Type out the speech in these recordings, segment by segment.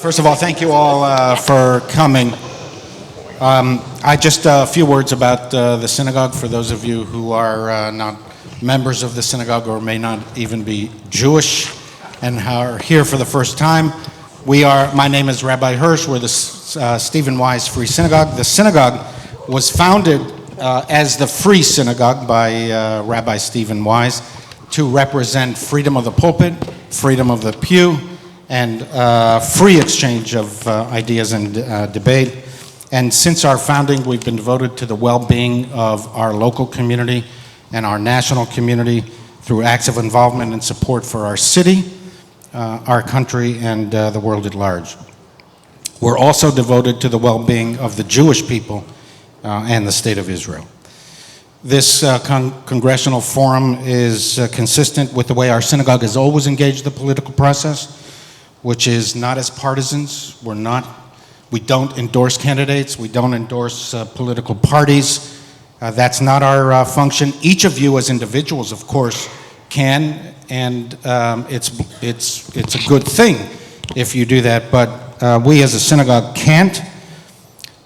First of all, thank you all for coming. Just a few words about the synagogue for those of you who are not members of the synagogue or may not even be Jewish and are here for the first time. My name is Rabbi Hirsch. We're the Stephen Wise Free Synagogue. The synagogue was founded as the Free Synagogue by Rabbi Stephen Wise to represent freedom of the pulpit, freedom of the pew, and free exchange of ideas and debate. And since our founding, we've been devoted to the well-being of our local community and our national community through acts of involvement and support for our city, our country, and the world at large. We're also devoted to the well-being of the Jewish people and the state of Israel. This congressional forum is consistent with the way our synagogue has always engaged the political process, which is not as partisans. We don't endorse candidates. We don't endorse political parties. That's not our function. Each of you as individuals, of course, can, and it's a good thing if you do that, but we as a synagogue can't.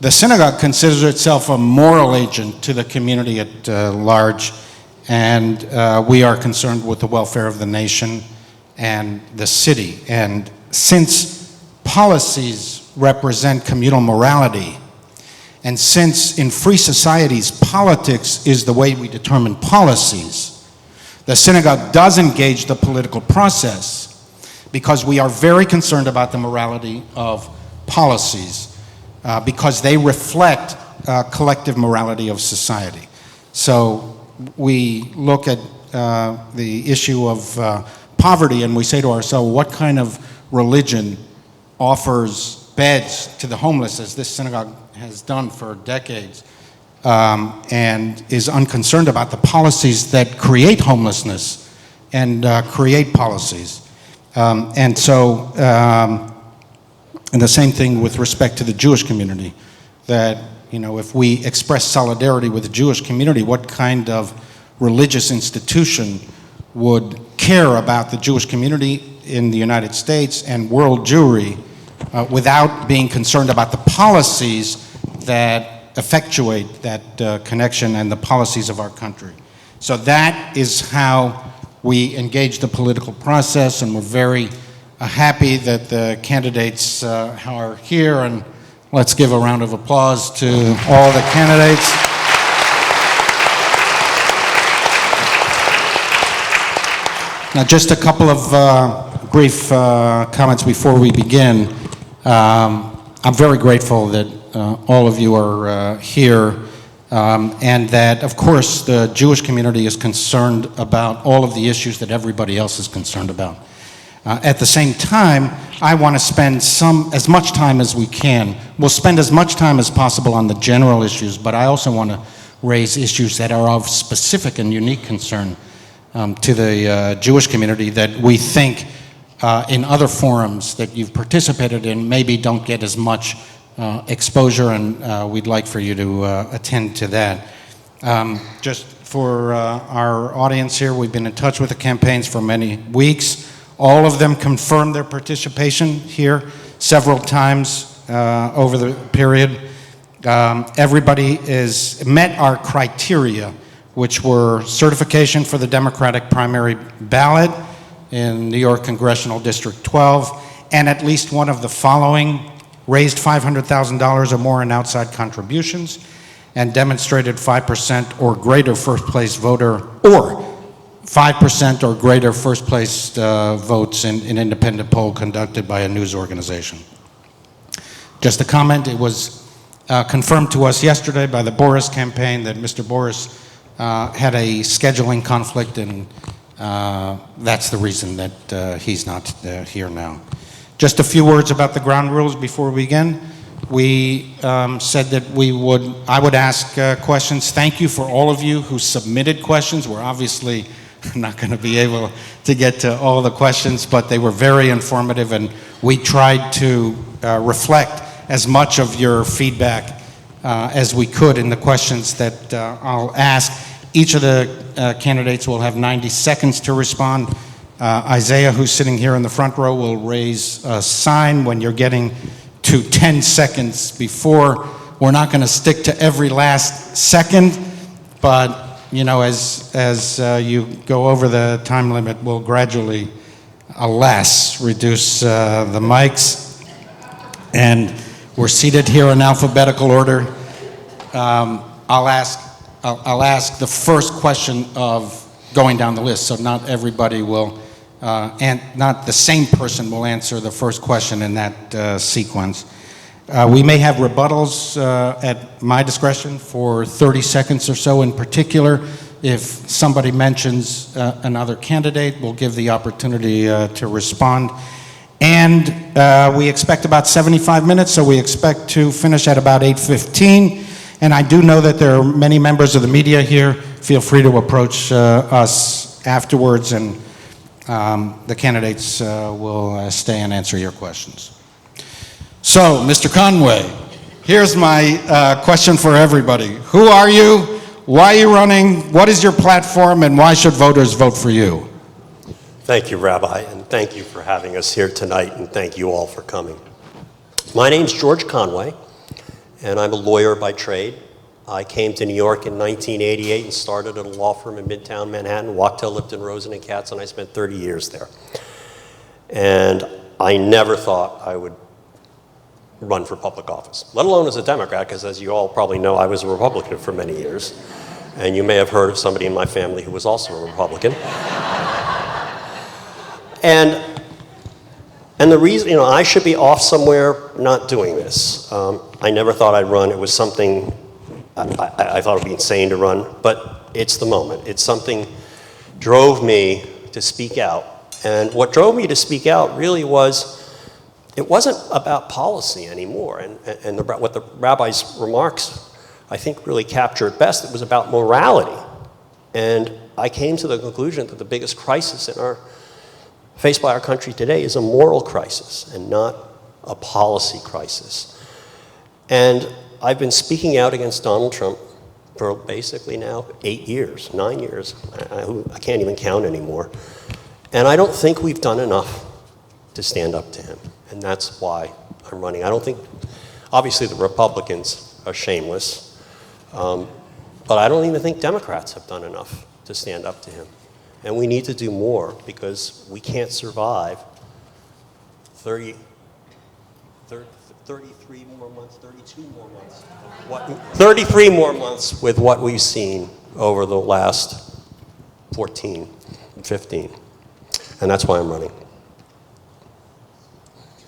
The synagogue considers itself a moral agent to the community at large, and we are concerned with the welfare of the nation and the city. And since policies represent communal morality, and since in free societies politics is the way we determine policies, the synagogue does engage the political process because we are very concerned about the morality of policies because they reflect collective morality of society. So we look at the issue of poverty and we say to ourselves, what kind of religion offers beds to the homeless, as this synagogue has done for decades, and is unconcerned about the policies that create homelessness and create policies. And the same thing with respect to the Jewish community, that, you know, if we express solidarity with the Jewish community, what kind of religious institution would care about the Jewish community in the United States and world Jewry without being concerned about the policies that effectuate that connection and the policies of our country. So that is how we engage the political process, and we're very happy that the candidates are here, and let's give a round of applause to all the candidates. Now, just a couple of brief comments before we begin. I'm very grateful that all of you are here, and that, of course, the Jewish community is concerned about all of the issues that everybody else is concerned about. At the same time, I want to spend as much time as we can. We'll spend as much time as possible on the general issues, but I also want to raise issues that are of specific and unique concern to the Jewish community that we think in other forums that you've participated in maybe don't get as much exposure, and we'd like for you to attend to that. Just for our audience here, we've been in touch with the campaigns for many weeks. All of them confirmed their participation here several times over the period. Everybody has met our criteria, which were certification for the Democratic primary ballot in New York Congressional District 12, and at least one of the following: raised $500,000 or more in outside contributions, and demonstrated 5% or greater first place voter, or 5% or greater first place votes in an independent poll conducted by a news organization. Just a comment, it was confirmed to us yesterday by the Boris campaign that Mr. Boris had a scheduling conflict, and that's the reason that he's not here now. Just a few words about the ground rules before we begin. We said that I would ask questions. Thank you for all of you who submitted questions. We're obviously not going to be able to get to all the questions, but they were very informative, and we tried to reflect as much of your feedback as we could in the questions that I'll ask. Each of the candidates will have 90 seconds to respond. Isaiah, who's sitting here in the front row, will raise a sign when you're getting to 10 seconds before. We're not going to stick to every last second, but you know, as you go over the time limit, we'll gradually, alas, reduce the mics. And we're seated here in alphabetical order. I'll ask the first question of going down the list, so not everybody will, and not the same person will answer the first question in that sequence. We may have rebuttals at my discretion for 30 seconds or so. In particular, if somebody mentions another candidate, we'll give the opportunity to respond. And we expect about 75 minutes, so we expect to finish at about 8:15. And I do know that there are many members of the media here. Feel free to approach us afterwards, and the candidates will stay and answer your questions. So, Mr. Conway, here's my question for everybody. Who are you? Why are you running? What is your platform? And why should voters vote for you? Thank you, Rabbi, and thank you for having us here tonight, and thank you all for coming. My name's George Conway, and I'm a lawyer by trade. I came to New York in 1988 and started at a law firm in Midtown Manhattan, Wachtell, Lipton, Rosen, and Katz, and I spent 30 years there. And I never thought I would run for public office, let alone as a Democrat, because as you all probably know, I was a Republican for many years. And you may have heard of somebody in my family who was also a Republican. And the reason, you know, I should be off somewhere not doing this. I never thought I'd run. It was something, I thought it would be insane to run, but it's the moment. It's something drove me to speak out. And what drove me to speak out really was, it wasn't about policy anymore. And what the rabbi's remarks, I think, really captured best. It was about morality. And I came to the conclusion that the biggest crisis faced by our country today is a moral crisis and not a policy crisis. And I've been speaking out against Donald Trump for basically now 8 years, 9 years. I can't even count anymore. And I don't think we've done enough to stand up to him. And that's why I'm running. I don't think, obviously the Republicans are shameless, but I don't even think Democrats have done enough to stand up to him. And we need to do more, because we can't survive 33 more months, 32 more months. 33 more months with what we've seen over the last 14, 15. And that's why I'm running.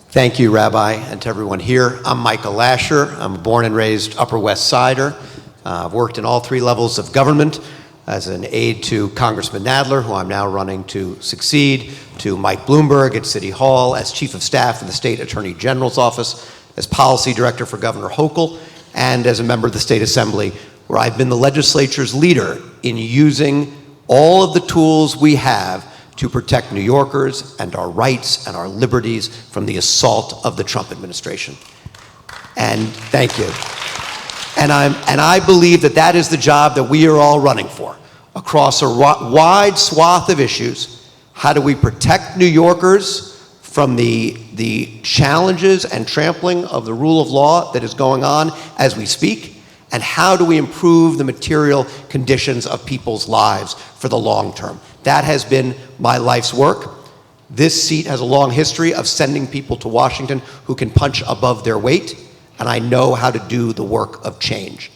Thank you, Rabbi, and to everyone here. I'm Micah Lasher. I'm a born and raised Upper West Sider. I've worked in all 3 levels of government, as an aide to Congressman Nadler, who I'm now running to succeed, to Mike Bloomberg at City Hall, as Chief of Staff in the State Attorney General's office, as Policy Director for Governor Hochul, and as a member of the State Assembly, where I've been the legislature's leader in using all of the tools we have to protect New Yorkers and our rights and our liberties from the assault of the Trump administration. And thank you. And I believe that that is the job that we are all running for. Across a wide swath of issues, how do we protect New Yorkers from the challenges and trampling of the rule of law that is going on as we speak? And how do we improve the material conditions of people's lives for the long term? That has been my life's work. This seat has a long history of sending people to Washington who can punch above their weight, and I know how to do the work of change.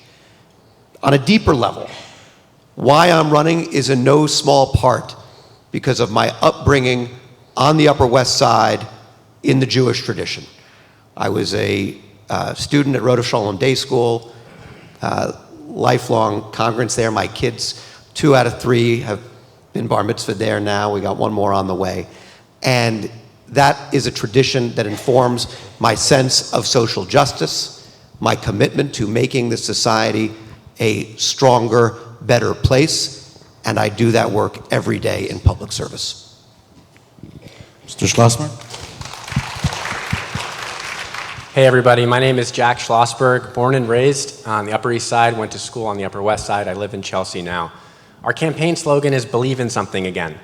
On a deeper level, why I'm running is in no small part because of my upbringing on the Upper West Side in the Jewish tradition. I was a student at Rhoda Sholem Day School, lifelong congregants there. My kids, 2 out of 3 have been bar mitzvahed there now. We got 1 more on the way. And that is a tradition that informs my sense of social justice, my commitment to making this society a stronger, better place, and I do that work every day in public service. Mr. Schlossberg. Hey everybody, my name is Jack Schlossberg, born and raised on the Upper East Side, went to school on the Upper West Side. I live in Chelsea now. Our campaign slogan is "Believe in Something Again."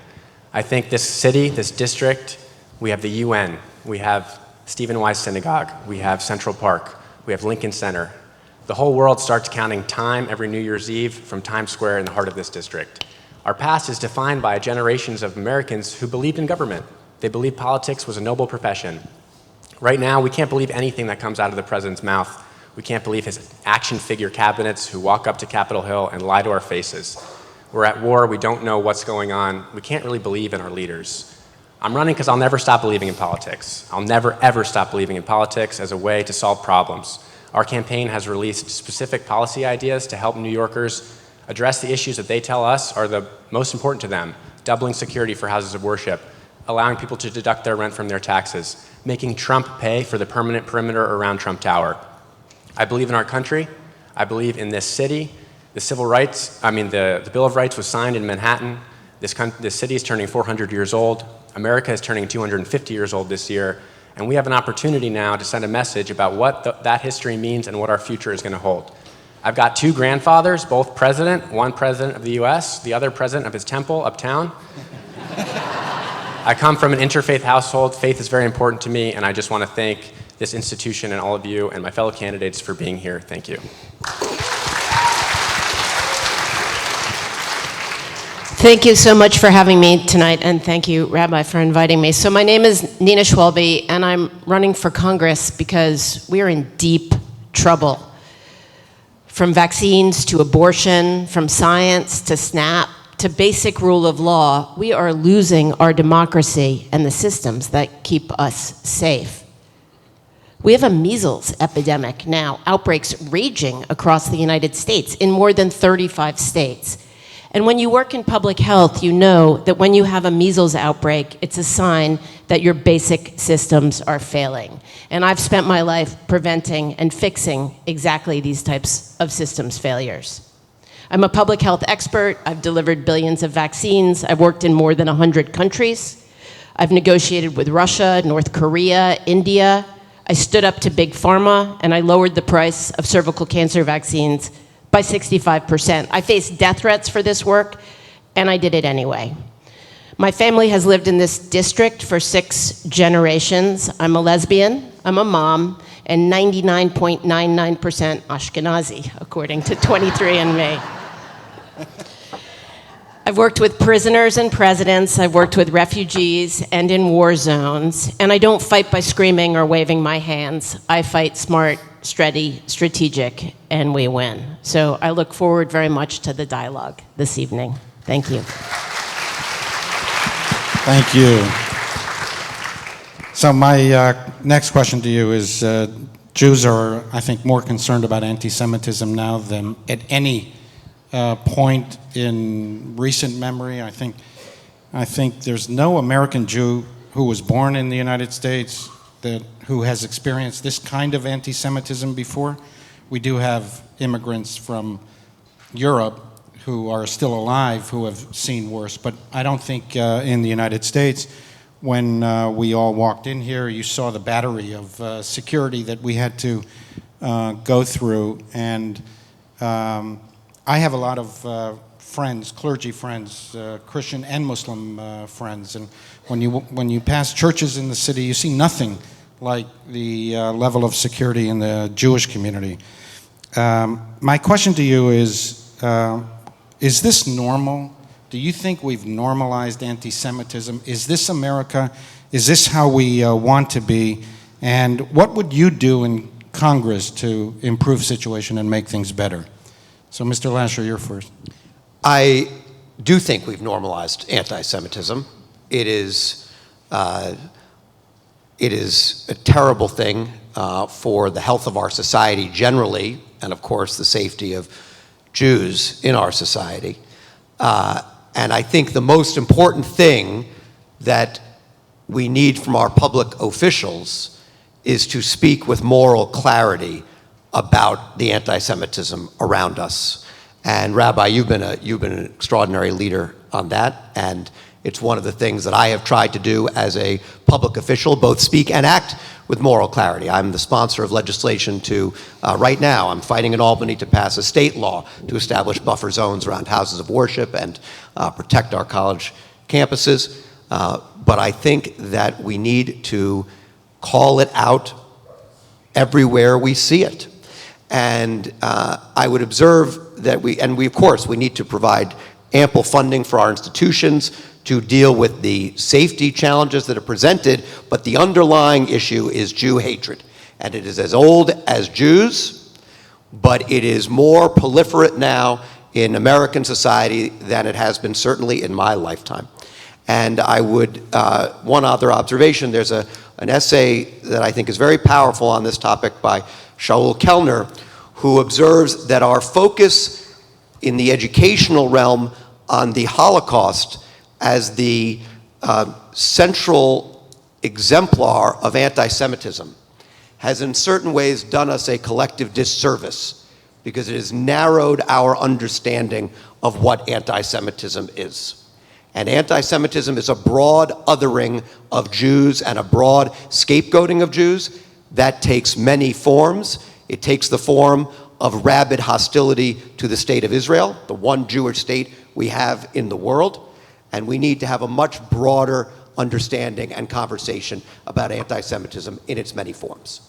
I think this city, this district, we have the UN, we have Stephen Wise Synagogue, we have Central Park, we have Lincoln Center. The whole world starts counting time every New Year's Eve from Times Square in the heart of this district. Our past is defined by generations of Americans who believed in government. They believed politics was a noble profession. Right now, we can't believe anything that comes out of the president's mouth. We can't believe his action figure cabinets who walk up to Capitol Hill and lie to our faces. We're at war, we don't know what's going on. We can't really believe in our leaders. I'm running because I'll never stop believing in politics. I'll never, ever stop believing in politics as a way to solve problems. Our campaign has released specific policy ideas to help New Yorkers address the issues that they tell us are the most important to them: doubling security for houses of worship, allowing people to deduct their rent from their taxes, making Trump pay for the permanent perimeter around Trump Tower. I believe in our country. I believe in this city. The Bill of Rights was signed in Manhattan. This city is turning 400 years old. America is turning 250 years old this year. And we have an opportunity now to send a message about what that history means and what our future is going to hold. I've got two grandfathers, both president, one president of the US, the other president of his temple uptown. I come from an interfaith household. Faith is very important to me, and I just want to thank this institution and all of you and my fellow candidates for being here. Thank you. Thank you so much for having me tonight, and thank you, Rabbi, for inviting me. So my name is Nina Schwalbe, and I'm running for Congress because we are in deep trouble. From vaccines to abortion, from science to SNAP to basic rule of law, we are losing our democracy and the systems that keep us safe. We have a measles epidemic now, outbreaks raging across the United States in more than 35 states. And when you work in public health, you know that when you have a measles outbreak, it's a sign that your basic systems are failing. And I've spent my life preventing and fixing exactly these types of systems failures. I'm a public health expert. I've delivered billions of vaccines. I've worked in more than 100 countries. I've negotiated with Russia, North Korea, India. I stood up to big pharma, and I lowered the price of cervical cancer vaccines by 65%. I faced death threats for this work, and I did it anyway. My family has lived in this district for 6 generations. I'm a lesbian, I'm a mom, and 99.99% Ashkenazi, according to 23andMe. I've worked with prisoners and presidents, I've worked with refugees and in war zones, and I don't fight by screaming or waving my hands. I fight smart, steady, strategic, and we win. So I look forward very much to the dialogue this evening. Thank you. Thank you. So my next question to you is, Jews are, I think, more concerned about anti-Semitism now than at any point in recent memory. I think there's no American Jew who was born in the United States who has experienced this kind of anti-Semitism before. We do have immigrants from Europe who are still alive who have seen worse, but I don't think in the United States, when we all walked in here, you saw the battery of security that we had to go through. And I have a lot of friends, clergy friends, Christian and Muslim friends, and when you pass churches in the city, you see nothing like the level of security in the Jewish community. My question to you is this normal? Do you think we've normalized anti-Semitism? Is this America? Is this how we want to be? And what would you do in Congress to improve the situation and make things better? So, Mr. Lasher, you're first. I do think we've normalized anti-Semitism. It is a terrible thing for the health of our society generally, and of course the safety of Jews in our society. And I think the most important thing that we need from our public officials is to speak with moral clarity about the anti-Semitism around us. And Rabbi, you've been an extraordinary leader on that, and it's one of the things that I have tried to do as a public official, both speak and act with moral clarity. I'm the sponsor of legislation to, right now, I'm fighting in Albany to pass a state law to establish buffer zones around houses of worship and protect our college campuses, but I think that we need to call it out everywhere we see it. And I would observe that we of course, we need to provide ample funding for our institutions to deal with the safety challenges that are presented, but the underlying issue is Jew hatred. And it is as old as Jews, but it is more proliferate now in American society than it has been certainly in my lifetime. And I would, one other observation, there's an essay that I think is very powerful on this topic by Shaul Kellner, who observes that our focus in the educational realm on the Holocaust as the central exemplar of anti-Semitism has in certain ways done us a collective disservice because it has narrowed our understanding of what anti-Semitism is. And anti-Semitism is a broad othering of Jews and a broad scapegoating of Jews. That takes many forms. It takes the form of rabid hostility to the state of Israel, the one Jewish state we have in the world. And we need to have a much broader understanding and conversation about anti-Semitism in its many forms.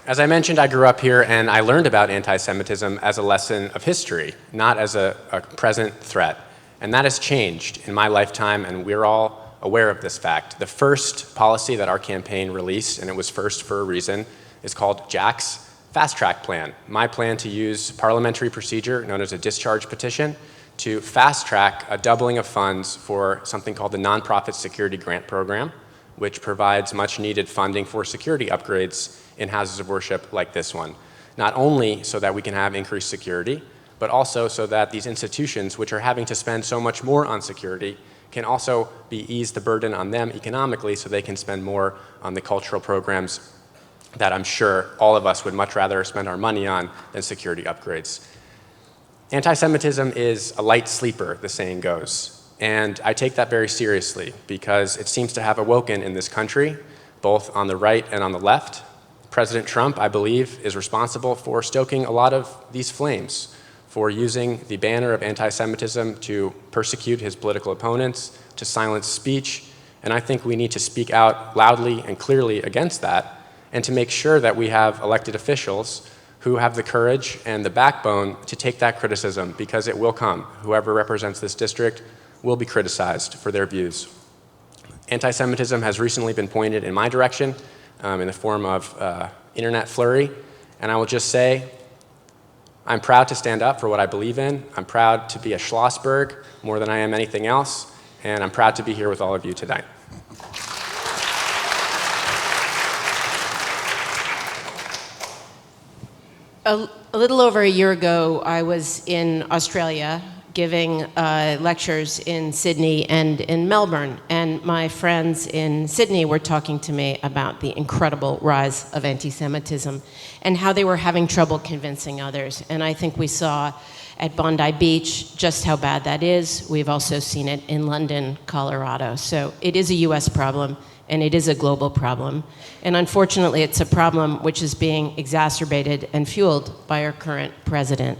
As I mentioned, I grew up here and I learned about anti-Semitism as a lesson of history, not as a present threat. And that has changed in my lifetime, and we're all aware of this fact. The first policy that our campaign released, and it was first for a reason, is called Jack's Fast Track Plan. My plan to use parliamentary procedure known as a discharge petition to fast track a doubling of funds for something called the Nonprofit Security Grant Program, which provides much needed funding for security upgrades in houses of worship like this one. Not only so that we can have increased security, but also so that these institutions, which are having to spend so much more on security, can also ease the burden on them economically so they can spend more on the cultural programs that I'm sure all of us would much rather spend our money on than security upgrades. Anti-Semitism is a light sleeper, the saying goes, and I take that very seriously because it seems to have awoken in this country, both on the right and on the left. President Trump, I believe, is responsible for stoking a lot of these flames, for using the banner of anti-Semitism to persecute his political opponents, to silence speech, and I think we need to speak out loudly and clearly against that, and to make sure that we have elected officials who have the courage and the backbone to take that criticism, because it will come. Whoever represents this district will be criticized for their views. Anti-Semitism has recently been pointed in my direction in the form of internet flurry, and I will just say, I'm proud to stand up for what I believe in. I'm proud to be a Schlossberg more than I am anything else, and I'm proud to be here with all of you tonight. A little over a year ago, I was in Australia giving lectures in Sydney and in Melbourne, and my friends in Sydney were talking to me about the incredible rise of anti-Semitism and how they were having trouble convincing others. And I think we saw at Bondi Beach just how bad that is. We've also seen it in London, Colorado. So it is a US problem, and it is a global problem. And unfortunately, it's a problem which is being exacerbated and fueled by our current president,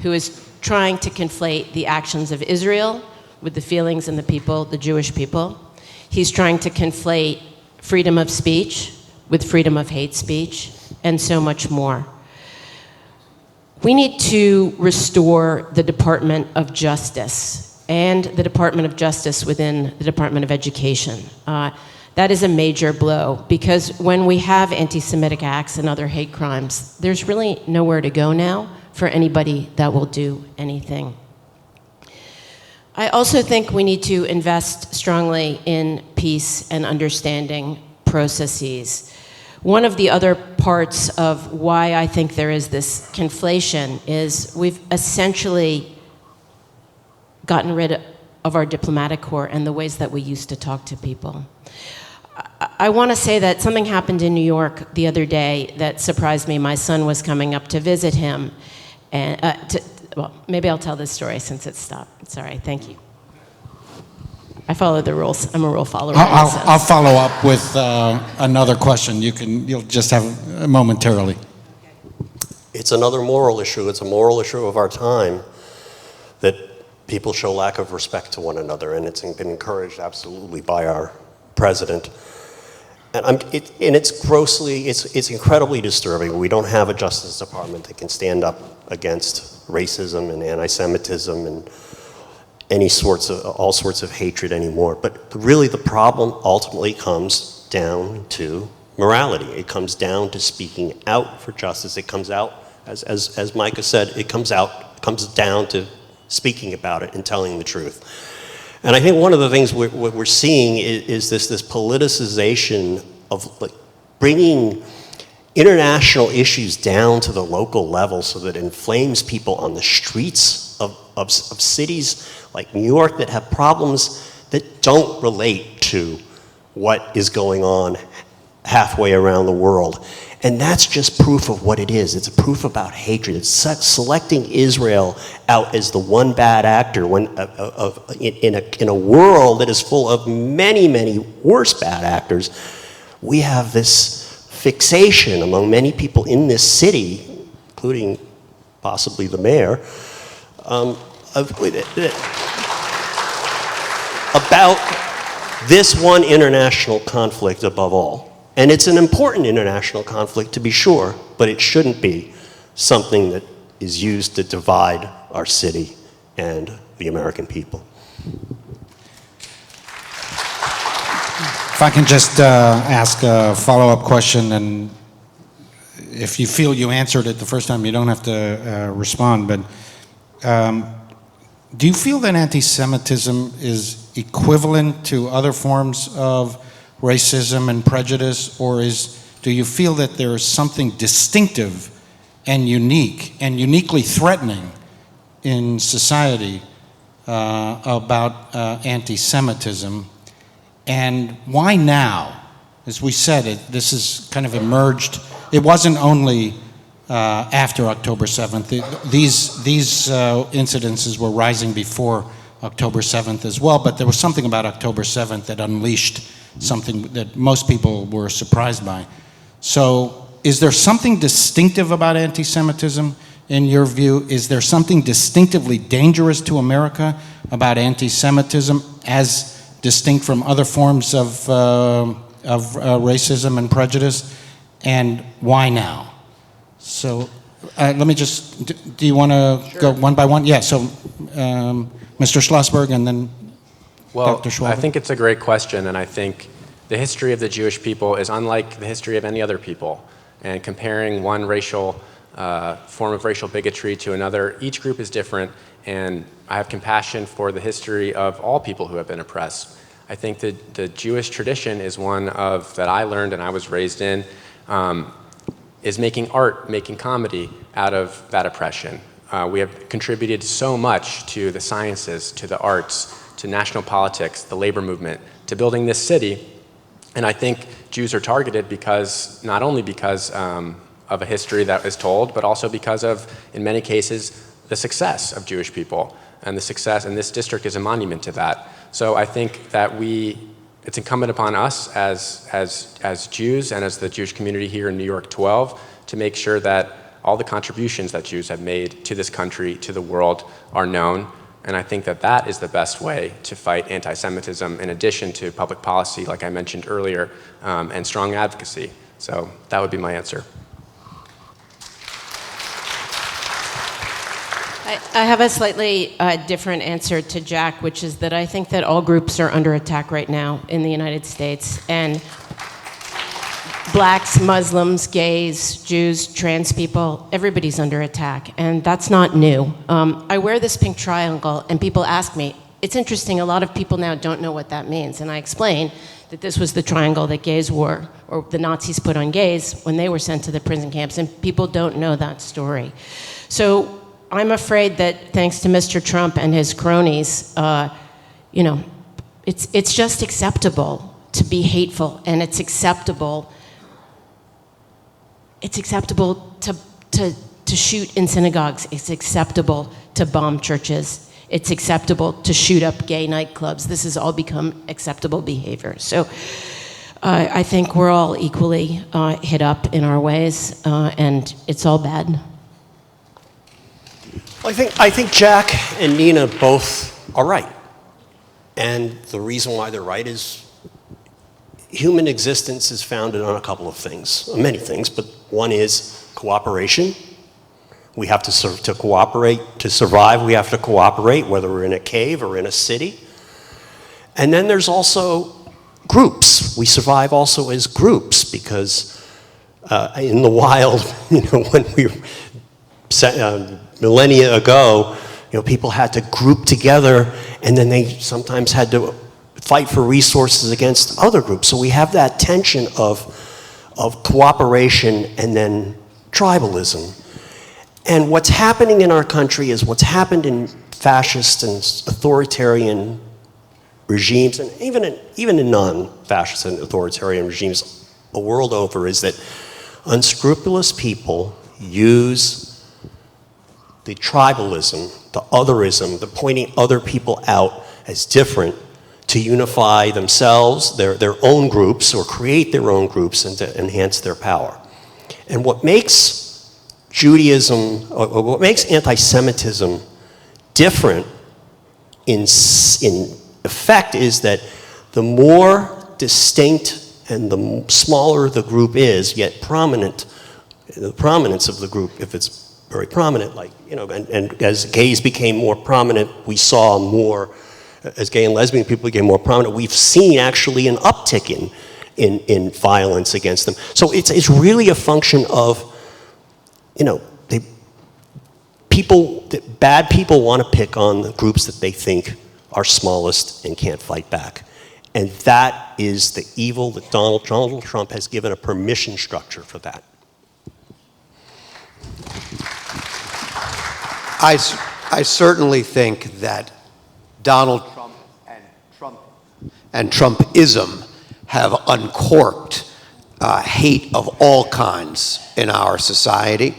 who is trying to conflate the actions of Israel with the feelings and the people, the Jewish people. He's trying to conflate freedom of speech with freedom of hate speech, and so much more. We need to restore the Department of Justice and the Department of Justice within the Department of Education. That is a major blow, because when we have anti-Semitic acts and other hate crimes, there's really nowhere to go now for anybody that will do anything. I also think we need to invest strongly in peace and understanding processes. One of the other parts of why I think there is this conflation is we've essentially gotten rid of our diplomatic corps and the ways that we used to talk to people. I want to say that something happened in New York the other day that surprised me. My son was coming up to visit him, and well, maybe I'll tell this story since it's stopped. Sorry, thank you. I follow the rules. I'm a rule follower. I'll follow up with another question. You'll just have momentarily. it's another moral issue. It's a moral issue of our time that people show lack of respect to one another, and it's been encouraged absolutely by our president. And it's incredibly disturbing. We don't have a Justice Department that can stand up against racism and anti-Semitism and all sorts of hatred anymore. But really the problem ultimately comes down to morality. It comes down to speaking out for justice. It comes out, as Micah said, it comes down to speaking about it and telling the truth. And I think one of the things we're seeing is this politicization of like bringing international issues down to the local level so that it inflames people on the streets of cities like New York that have problems that don't relate to what is going on halfway around the world. And that's just proof of what it is. It's a proof about hatred. It's selecting Israel out as the one bad actor in a world that is full of many, many worse bad actors. We have this fixation among many people in this city, including possibly the mayor, about this one international conflict above all. And it's an important international conflict, to be sure, but it shouldn't be something that is used to divide our city and the American people. If I can just ask a follow-up question, and if you feel you answered it the first time, you don't have to respond, but do you feel that anti-Semitism is equivalent to other forms of racism and prejudice, or do you feel that there is something distinctive and unique and uniquely threatening in society about anti-Semitism? And why now? As we said, this has kind of emerged. It wasn't only after October 7th. These incidences were rising before October 7th as well, but there was something about October 7th that unleashed something that most people were surprised by. So is there something distinctive about anti-Semitism in your view? Is there something distinctively dangerous to America about anti-Semitism as distinct from other forms of racism and prejudice? And why now? So let me just, do you want to go one by one? Yeah, so Mr. Schlossberg and then Dr. Schwalbe. I think it's a great question, and I think the history of the Jewish people is unlike the history of any other people. And comparing one racial form of racial bigotry to another, each group is different, and I have compassion for the history of all people who have been oppressed. I think that the Jewish tradition is one of, that I learned and I was raised in, is making art, making comedy out of that oppression. We have contributed so much to the sciences, to the arts, to national politics, the labor movement, to building this city. And I think Jews are targeted because, not only because of a history that is told, but also because of, in many cases, the success of Jewish people. And the success, and this district is a monument to that. So I think that it's incumbent upon us as Jews and as the Jewish community here in New York 12 to make sure that all the contributions that Jews have made to this country, to the world, are known. And I think that that is the best way to fight anti-Semitism, in addition to public policy, like I mentioned earlier, and strong advocacy. So that would be my answer. I have a slightly different answer to Jack, which is that I think that all groups are under attack right now in the United States. And blacks, Muslims, gays, Jews, trans people, everybody's under attack. And that's not new. I wear this pink triangle, and people ask me, it's interesting, a lot of people now don't know what that means. And I explain that this was the triangle that gays wore, or the Nazis put on gays when they were sent to the prison camps. And people don't know that story. So I'm afraid that thanks to Mr. Trump and his cronies, it's just acceptable to be hateful, and it's acceptable to shoot in synagogues. It's acceptable to bomb churches. It's acceptable to shoot up gay nightclubs. This has all become acceptable behavior. So I think we're all equally hit up in our ways, and it's all bad. I think Jack and Nina both are right. And the reason why they're right is human existence is founded on a couple of things, many things, but one is cooperation. We have to cooperate. To survive, we have to cooperate, whether we're in a cave or in a city. And then there's also groups. We survive also as groups because in the wild, when we millennia ago, people had to group together, and then they sometimes had to fight for resources against other groups. So we have that tension of cooperation and then tribalism. And what's happening in our country is what's happened in fascist and authoritarian regimes, and even in non-fascist and authoritarian regimes the world over, is that unscrupulous people use the tribalism, the otherism, the pointing other people out as different to unify themselves, their own groups, or create their own groups and to enhance their power. And what makes Judaism, or what makes anti-Semitism different in effect is that the more distinct and the smaller the group is, yet prominent, the prominence of the group, if it's very prominent, and as gays became more prominent, we saw more, as gay and lesbian people became more prominent, we've seen actually an uptick in violence against them. So it's really a function of, bad people want to pick on the groups that they think are smallest and can't fight back. And that is the evil that Donald Trump has given a permission structure for that. I certainly think that Donald Trump and Trumpism have uncorked hate of all kinds in our society,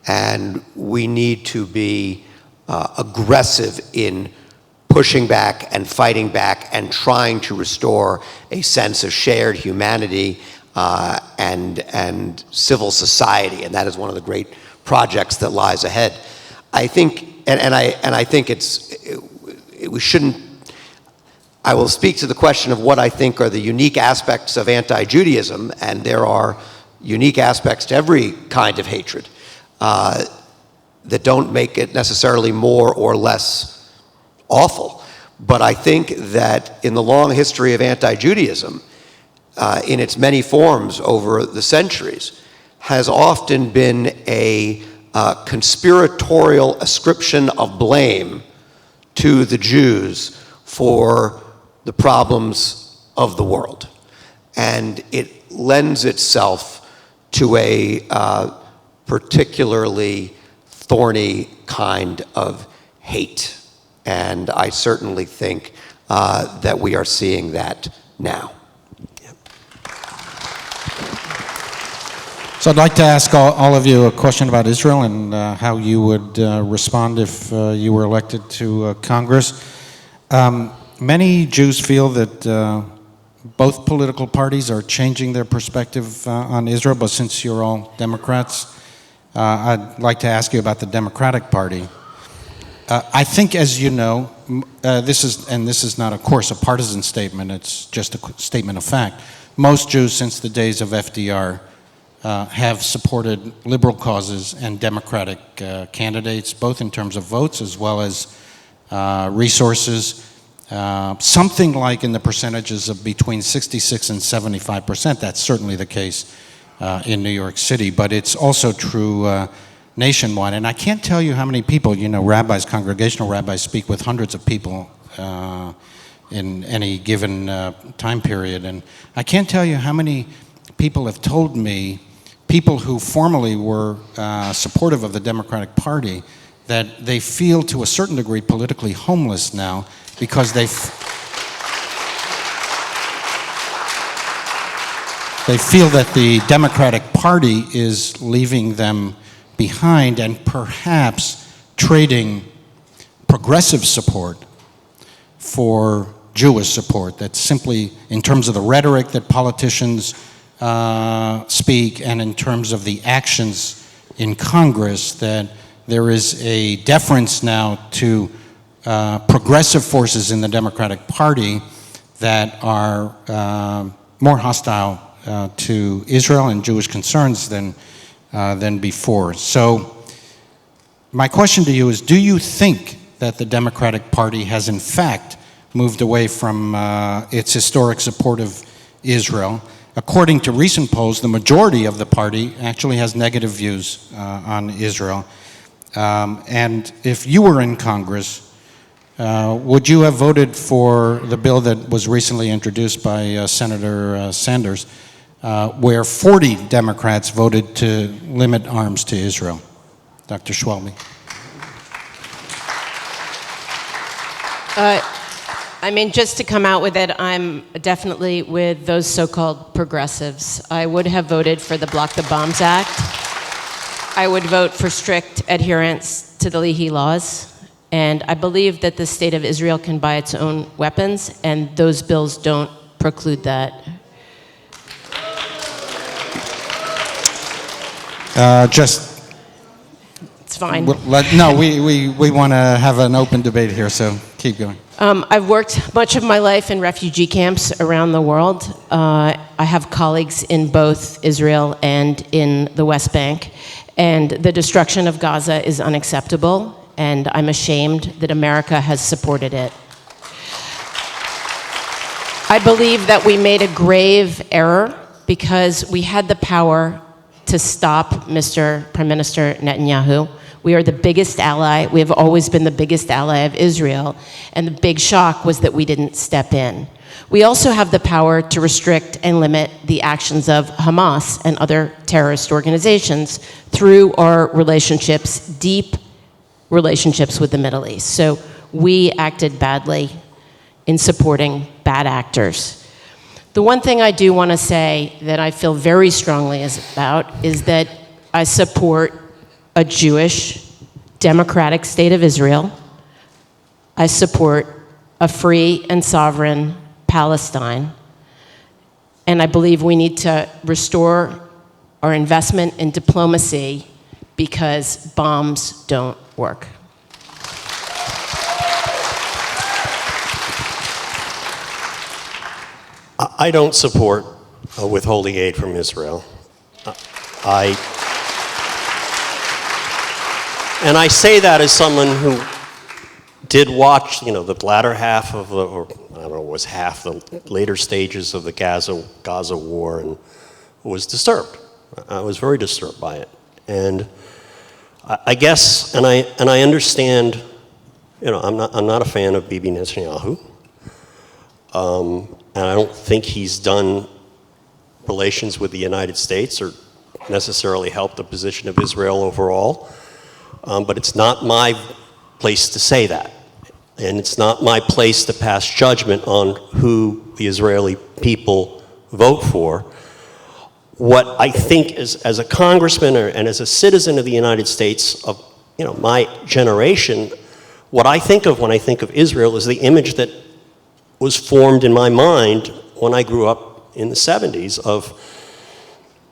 and we need to be aggressive in pushing back and fighting back and trying to restore a sense of shared humanity and civil society, and that is one of the great projects that lies ahead. I think, and I think we shouldn't. I will speak to the question of what I think are the unique aspects of anti-Judaism, and there are unique aspects to every kind of hatred that don't make it necessarily more or less awful. But I think that in the long history of anti-Judaism, in its many forms over the centuries, has often been a conspiratorial ascription of blame to the Jews for the problems of the world. And it lends itself to a particularly thorny kind of hate. And I certainly think that we are seeing that now. So I'd like to ask all of you a question about Israel and how you would respond if you were elected to Congress. Many Jews feel that both political parties are changing their perspective on Israel, but since you're all Democrats, I'd like to ask you about the Democratic Party. I think, as you know, this is not, of course, a partisan statement, it's just a statement of fact. Most Jews since the days of FDR have supported liberal causes and Democratic candidates, both in terms of votes as well as resources. Something like in the percentages of between 66 and 75%. That's certainly the case in New York City, but it's also true nationwide. And I can't tell you how many people, rabbis, congregational rabbis speak with hundreds of people in any given time period. And I can't tell you how many people have told me, people who formerly were supportive of the Democratic Party, that they feel to a certain degree politically homeless now because they feel that the Democratic Party is leaving them behind and perhaps trading progressive support for Jewish support. That's simply in terms of the rhetoric that politicians speak and in terms of the actions in Congress, that there is a deference now to progressive forces in the Democratic Party that are more hostile to Israel and Jewish concerns than before. So my question to you is, do you think that the Democratic Party has in fact moved away from its historic support of Israel? According to recent polls, the majority of the party actually has negative views on Israel. And if you were in Congress, would you have voted for the bill that was recently introduced by Senator Sanders, where 40 Democrats voted to limit arms to Israel? Dr. Schwalbe. I mean, just to come out with it, I'm definitely with those so-called progressives. I would have voted for the Block the Bombs Act. I would vote for strict adherence to the Leahy laws. And I believe that the state of Israel can buy its own weapons, and those bills don't preclude that. It's fine. No, we want to have an open debate here, so keep going. I've worked much of my life in refugee camps around the world. I have colleagues in both Israel and in the West Bank, and the destruction of Gaza is unacceptable, and I'm ashamed that America has supported it. I believe that we made a grave error because we had the power to stop Mr. Prime Minister Netanyahu. We are the biggest ally. We have always been the biggest ally of Israel. And the big shock was that we didn't step in. We also have the power to restrict and limit the actions of Hamas and other terrorist organizations through our relationships, deep relationships with the Middle East. So we acted badly in supporting bad actors. The one thing I do want to say that I feel very strongly about is that I support a Jewish democratic state of Israel. I support a free and sovereign Palestine. And I believe we need to restore our investment in diplomacy because bombs don't work. I don't support withholding aid from Israel. And I say that as someone who did watch, the latter half of the, or I don't know, it was half the later stages of the Gaza war, and was disturbed. I was very disturbed by it, and I guess, and I understand, I'm not a fan of Bibi Netanyahu, and I don't think he's done relations with the United States or necessarily helped the position of Israel overall. But it's not my place to say that. And it's not my place to pass judgment on who the Israeli people vote for. What I think is, as a congressman and as a citizen of the United States of my generation, what I think of when I think of Israel is the image that was formed in my mind when I grew up in the 70s of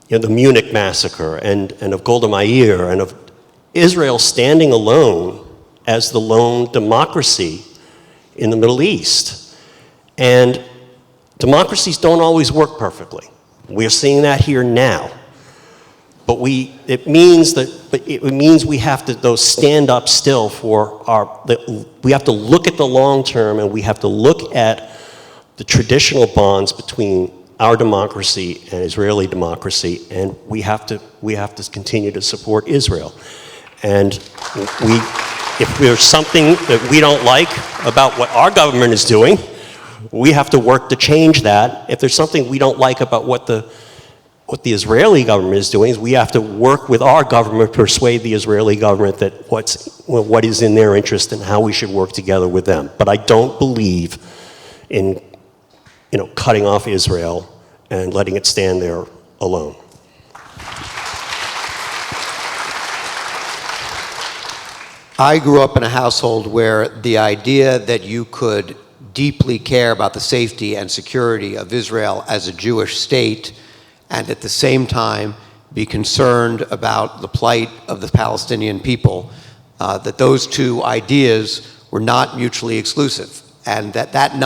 the Munich massacre and of Golda Meir and of Israel standing alone as the lone democracy in the Middle East. And democracies don't always work perfectly. We're seeing that here now. But it means we have to stand up still for we have to look at the long term, and we have to look at the traditional bonds between our democracy and Israeli democracy, and we have to continue to support Israel. And if there's something that we don't like about what our government is doing, we have to work to change that. If there's something we don't like about what the Israeli government is doing, is we have to work with our government to persuade the Israeli government that what is in their interest and how we should work together with them. But I don't believe in cutting off Israel and letting it stand there alone. I grew up in a household where the idea that you could deeply care about the safety and security of Israel as a Jewish state and at the same time be concerned about the plight of the Palestinian people that those two ideas were not mutually exclusive, and that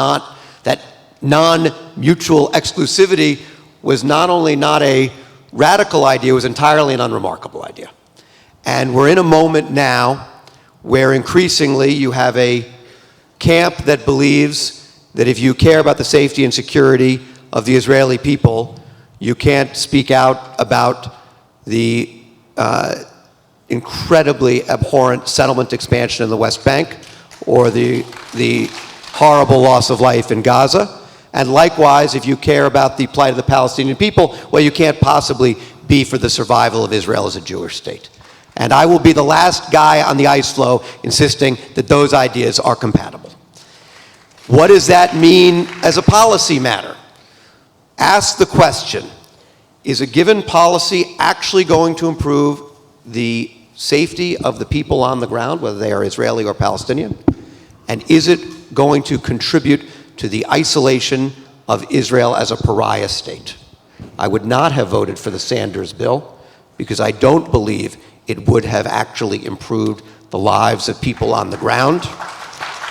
non-mutual exclusivity was not only not a radical idea, it was entirely an unremarkable idea. And we're in a moment now where increasingly you have a camp that believes that if you care about the safety and security of the Israeli people, you can't speak out about the incredibly abhorrent settlement expansion in the West Bank or the horrible loss of life in Gaza. And likewise, if you care about the plight of the Palestinian people, well, you can't possibly be for the survival of Israel as a Jewish state. And I will be the last guy on the ice floe insisting that those ideas are compatible. What does that mean as a policy matter? Ask the question, is a given policy actually going to improve the safety of the people on the ground, whether they are Israeli or Palestinian? And is it going to contribute to the isolation of Israel as a pariah state? I would not have voted for the Sanders bill because I don't believe it would have actually improved the lives of people on the ground,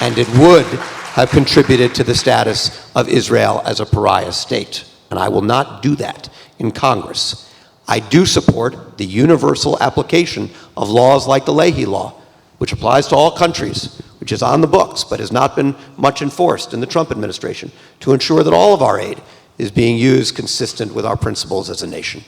and it would have contributed to the status of Israel as a pariah state. And I will not do that in Congress. I do support the universal application of laws like the Leahy Law, which applies to all countries, which is on the books but has not been much enforced in the Trump administration, to ensure that all of our aid is being used consistent with our principles as a nation.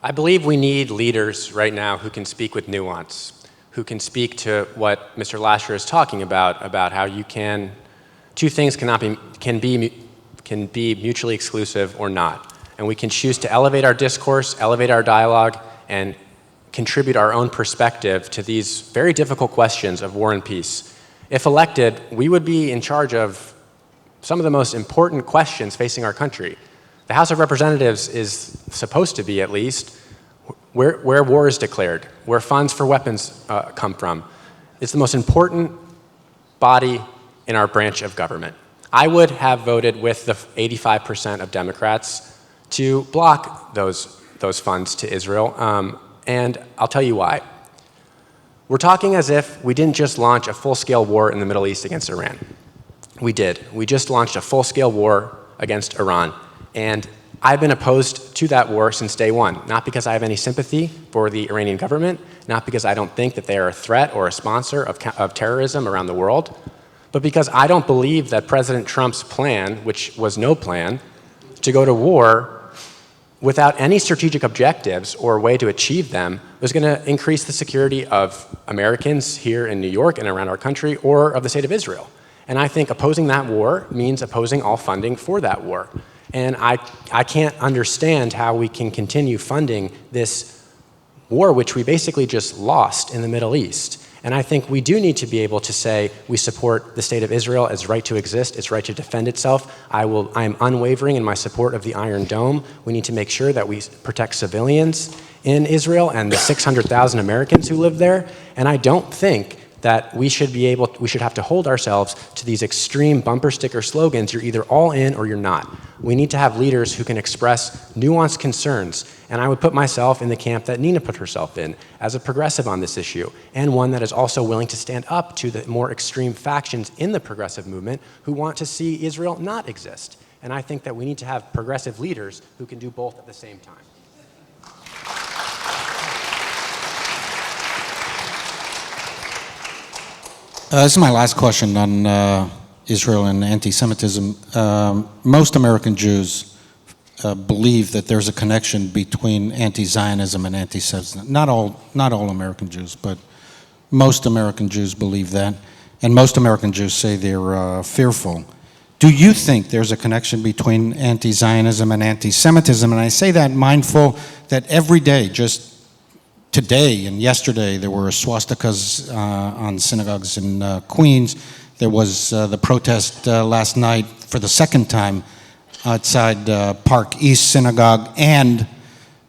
I believe we need leaders right now who can speak with nuance, who can speak to what Mr. Lasher is talking about how you can, two things can be mutually exclusive or not. And we can choose to elevate our discourse, elevate our dialogue, and contribute our own perspective to these very difficult questions of war and peace. If elected, we would be in charge of some of the most important questions facing our country. The House of Representatives is supposed to be, at least, where war is declared, where funds for weapons come from. It's the most important body in our branch of government. I would have voted with the 85% of Democrats to block those funds to Israel, and I'll tell you why. We're talking as if we didn't just launch a full-scale war in the Middle East against Iran. We did. We just launched a full-scale war against Iran. And I've been opposed to that war since day one, not because I have any sympathy for the Iranian government, not because I don't think that they are a threat or a sponsor of terrorism around the world, but because I don't believe that President Trump's plan, which was no plan, to go to war without any strategic objectives or way to achieve them was going to increase the security of Americans here in New York and around our country or of the state of Israel. And I think opposing that war means opposing all funding for that war. And I can't understand how we can continue funding this war, which we basically just lost in the Middle East. And I think we do need to be able to say we support the state of Israel, its right to exist, its right to defend itself. I am unwavering in my support of the Iron Dome. We need to make sure that we protect civilians in Israel and the 600,000 Americans who live there. And I don't think that we should have to hold ourselves to these extreme bumper sticker slogans. You're either all in or you're not. We need to have leaders who can express nuanced concerns. And I would put myself in the camp that Nina put herself in as a progressive on this issue, and one that is also willing to stand up to the more extreme factions in the progressive movement who want to see Israel not exist. And I think that we need to have progressive leaders who can do both at the same time. This is my last question on Israel and anti-Semitism. Most American Jews believe that there's a connection between anti-Zionism and anti-Semitism. Not all American Jews, but most American Jews believe that, and most American Jews say they're fearful. Do you think there's a connection between anti-Zionism and anti-Semitism? And I say that mindful that every day, just today and yesterday, there were swastikas on synagogues in Queens. There was the protest last night for the second time outside Park East Synagogue, and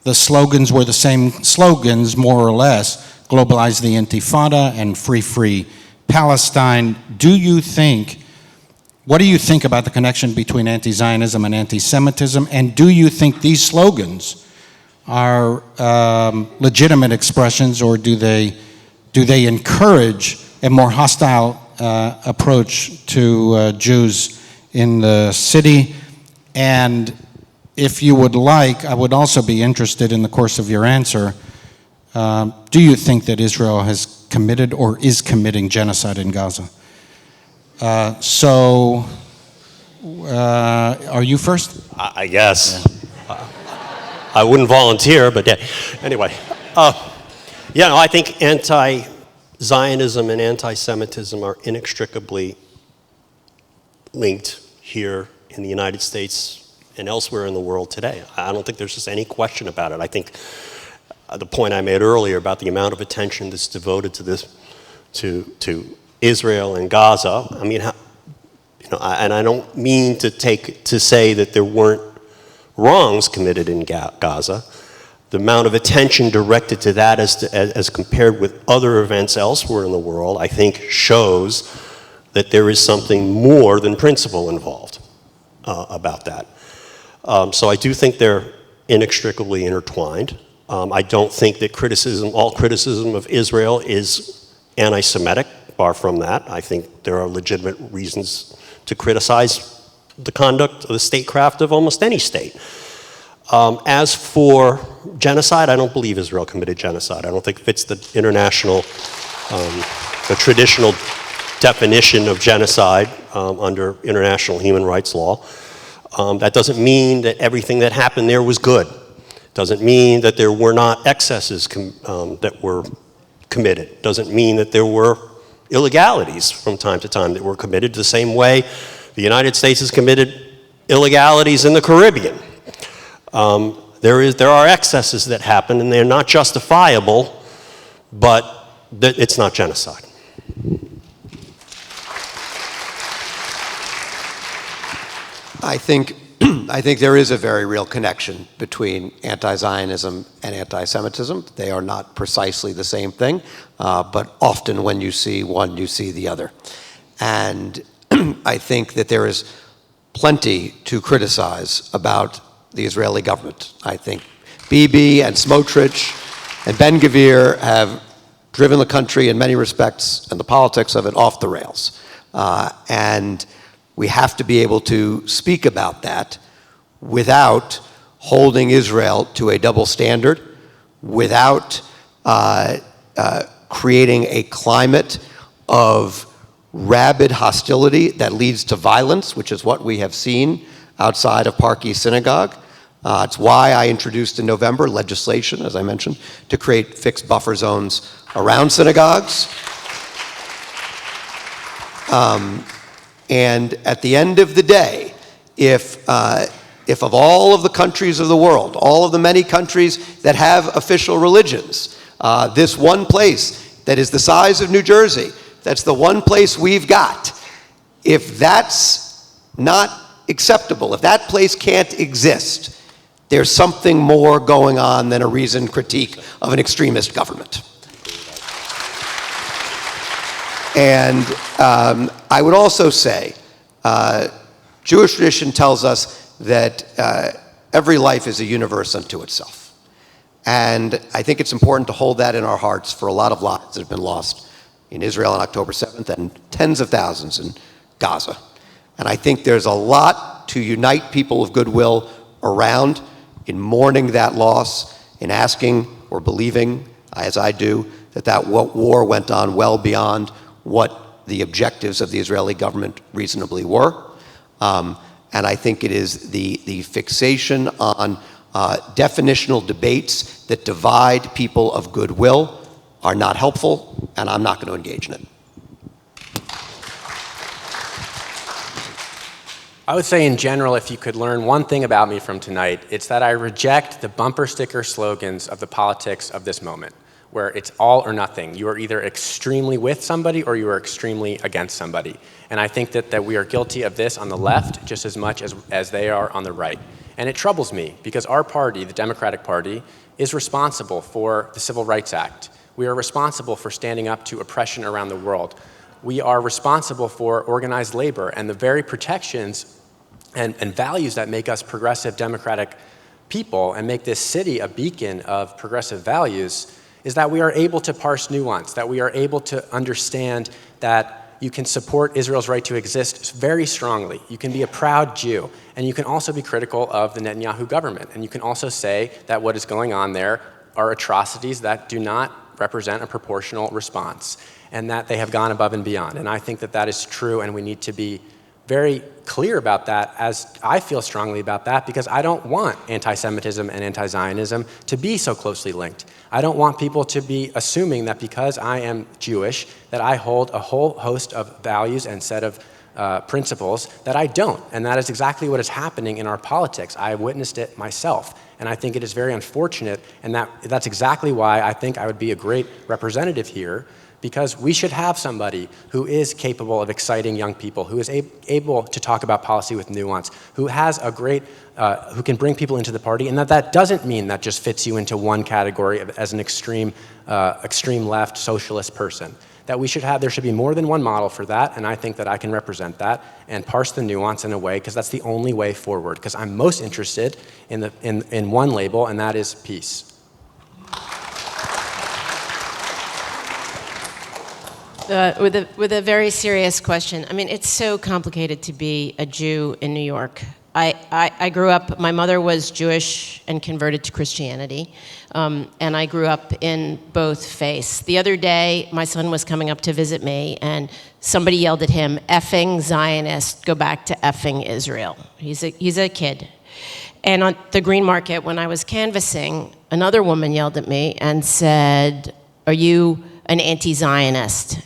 the slogans were the same slogans, more or less: globalize the Intifada and free Palestine. Do you think what do you think about the connection between anti-Zionism and anti-Semitism? And do you think these slogans are legitimate expressions, or do they encourage a more hostile approach to Jews in the city? And if you would like, I would also be interested in the course of your answer, do you think that Israel has committed or is committing genocide in Gaza? Are you first? I guess. I wouldn't volunteer, but yeah. Anyway. Yeah, no, I think anti-Zionism and anti-Semitism are inextricably linked here in the United States and elsewhere in the world today. I don't think there's just any question about it. I think the point I made earlier about the amount of attention that's devoted to this, to Israel and Gaza, I mean, and I don't mean to say that there weren't wrongs committed in Gaza. The amount of attention directed to that as compared with other events elsewhere in the world, I think shows that there is something more than principle involved about that. So I do think they're inextricably intertwined. I don't think that all criticism of Israel is anti-Semitic, far from that. I think there are legitimate reasons to criticize the conduct of the statecraft of almost any state. As for genocide, I don't believe Israel committed genocide. I don't think it fits the international, the traditional definition of genocide under international human rights law. That doesn't mean that everything that happened there was good. Doesn't mean that there were not excesses that were committed. Doesn't mean that there were illegalities from time to time that were committed the same way the United States has committed illegalities in the Caribbean. There are excesses that happen, and they're not justifiable, but it's not genocide. I think there is a very real connection between anti-Zionism and anti-Semitism. They are not precisely the same thing, but often when you see one, you see the other. And I think that there is plenty to criticize about the Israeli government. I think Bibi and Smotrich and Ben-Gvir have driven the country in many respects and the politics of it off the rails. And we have to be able to speak about that without holding Israel to a double standard, without creating a climate of rabid hostility that leads to violence, which is what we have seen outside of Park East Synagogue. It's why I introduced in November legislation, as I mentioned, to create fixed buffer zones around synagogues. And at the end of the day, if of all of the countries of the world, all of the many countries that have official religions, this one place that is the size of New Jersey, that's the one place we've got, if that's not acceptable, if that place can't exist, there's something more going on than a reasoned critique of an extremist government. And I would also say, Jewish tradition tells us that every life is a universe unto itself. And I think it's important to hold that in our hearts for a lot of lives that have been lost in Israel on October 7th and tens of thousands in Gaza. And I think there's a lot to unite people of goodwill around in mourning that loss, in asking or believing, as I do, that war went on well beyond what the objectives of the Israeli government reasonably were. And I think it is the fixation on definitional debates that divide people of goodwill are not helpful, and I'm not going to engage in it. I would say in general, if you could learn one thing about me from tonight, it's that I reject the bumper sticker slogans of the politics of this moment, where it's all or nothing. You are either extremely with somebody or you are extremely against somebody. And I think that we are guilty of this on the left just as much as they are on the right. And it troubles me because our party, the Democratic Party, is responsible for the Civil Rights Act. We are responsible for standing up to oppression around the world. we are responsible for organized labor, and the very protections and values that make us progressive democratic people and make this city a beacon of progressive values is that we are able to parse nuance, that we are able to understand that you can support Israel's right to exist very strongly. You can be a proud Jew, and you can also be critical of the Netanyahu government, and you can also say that what is going on there are atrocities that do not represent a proportional response, and that they have gone above and beyond. And I think that that is true, and we need to be very clear about that, as I feel strongly about that, because I don't want anti-Semitism and anti-Zionism to be so closely linked. I don't want people to be assuming that because I am Jewish, that I hold a whole host of values and set of principles that I don't. And that is exactly what is happening in our politics. I have witnessed it myself. And I think it is very unfortunate, and that's exactly why I think I would be a great representative here, because we should have somebody who is capable of exciting young people, who is able to talk about policy with nuance, who has a great, who can bring people into the party, and that doesn't mean that just fits you into one category as an extreme left socialist person. That there should be more than one model for that, and I think that I can represent that and parse the nuance in a way, because that's the only way forward, because I'm most interested in one label, and that is peace. With a very serious question. I mean, it's so complicated to be a Jew in New York. I grew up, my mother was Jewish and converted to Christianity, and I grew up in both faiths. The other day, my son was coming up to visit me, and somebody yelled at him, "Effing Zionist, go back to effing Israel." He's a kid. And on the Green Market, when I was canvassing, another woman yelled at me and said, "Are you an anti-Zionist?"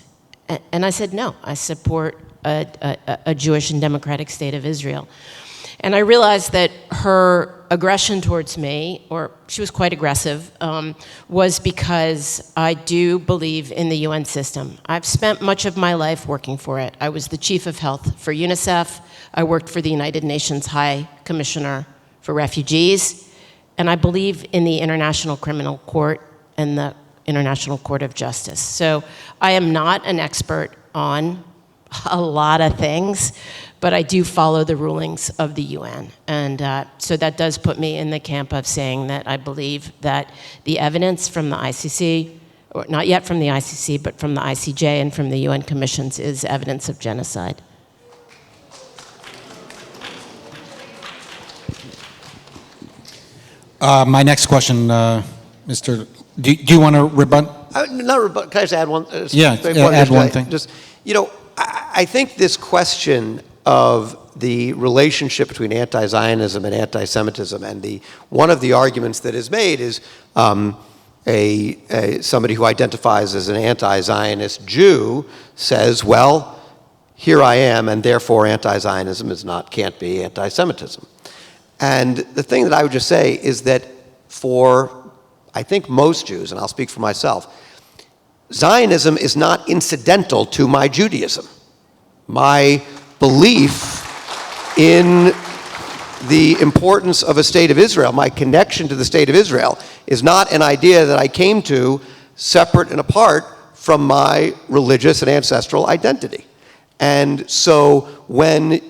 And I said, no, I support a Jewish and democratic state of Israel. And I realized that her aggression towards me, or she was quite aggressive, was because I do believe in the UN system. I've spent much of my life working for it. I was the chief of health for UNICEF. I worked for the United Nations High Commissioner for Refugees. And I believe in the International Criminal Court and the International Court of Justice. So I am not an expert on a lot of things, but I do follow the rulings of the UN. And so that does put me in the camp of saying that I believe that the evidence from the ICC, or not yet from the ICC, but from the ICJ and from the UN commissions, is evidence of genocide. My next question, Mr. Do you want to rebut? Not rebut. Can I just add one? Add one thing. Just, I think this question of the relationship between anti-Zionism and anti-Semitism, and one of the arguments that is made is somebody who identifies as an anti-Zionist Jew says, well, here I am, and therefore anti-Zionism can't be anti-Semitism. And the thing that I would just say is that for, I think, most Jews, and I'll speak for myself, Zionism is not incidental to my Judaism. My belief in the importance of a state of Israel, my connection to the state of Israel, is not an idea that I came to separate and apart from my religious and ancestral identity. And so when,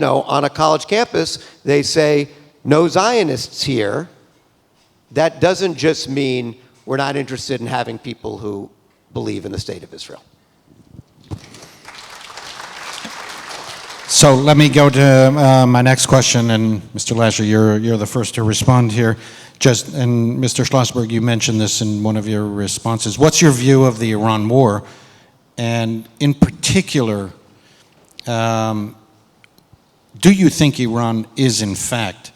on a college campus, they say, no Zionists here, that doesn't just mean we're not interested in having people who believe in the state of Israel. So let me go to my next question, and Mr. Lasher, you're the first to respond here. And Mr. Schlossberg, you mentioned this in one of your responses. What's your view of the Iran war? And in particular, do you think Iran is in fact